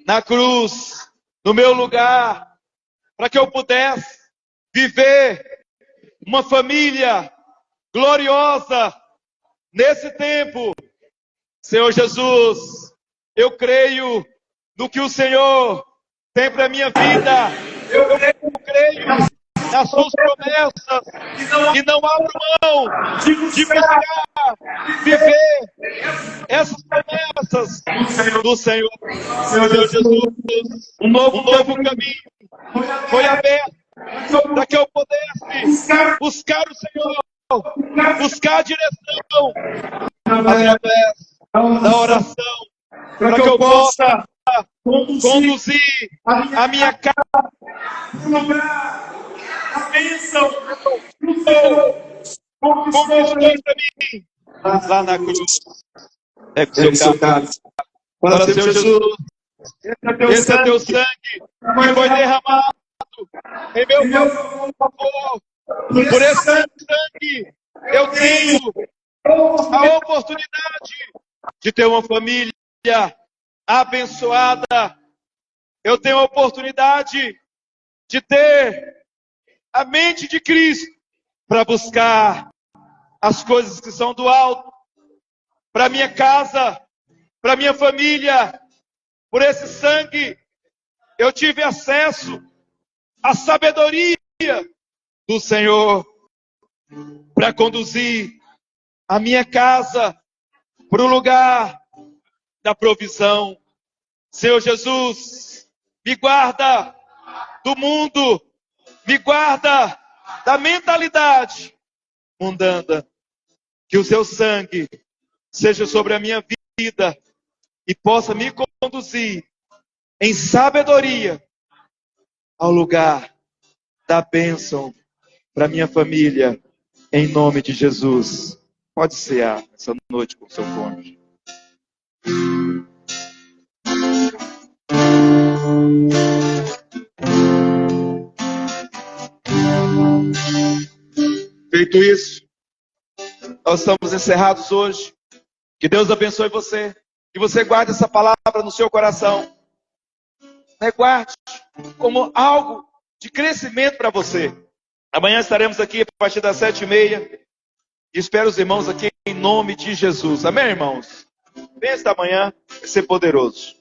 na cruz, no meu lugar, para que eu pudesse viver uma família gloriosa nesse tempo. Senhor Jesus, eu creio no que o Senhor tem para a minha vida. Eu creio nas suas promessas e não abro mão de buscar viver essas promessas do Senhor. Senhor Jesus, um novo caminho foi aberto para que eu pudesse buscar o Senhor, buscar a direção através da oração, para que eu possa conduzir a minha casa a bênção do Senhor conquistou para mim lá na cruz. É o seu caso. Para o Senhor Jesus, esse é teu sangue que foi derramado em meu favor. Por esse sangue eu tenho a oportunidade de ter uma família abençoada. Eu tenho a oportunidade de ter a mente de Cristo para buscar as coisas que são do alto, para minha casa, para minha família. Por esse sangue eu tive acesso à sabedoria do Senhor para conduzir a minha casa para o lugar da provisão. Senhor Jesus, me guarda do mundo, me guarda da mentalidade mundana. Que o seu sangue seja sobre a minha vida e possa me conduzir em sabedoria ao lugar da bênção para minha família, em nome de Jesus. Pode cear essa noite com seu cônjuge. Feito isso, nós estamos encerrados hoje. Que Deus abençoe você. Que você guarde essa palavra no seu coração. Guarde como algo de crescimento para você. Amanhã estaremos aqui a partir das 7h30. E espero os irmãos aqui em nome de Jesus. Amém, irmãos? Venha esta manhã e ser poderoso.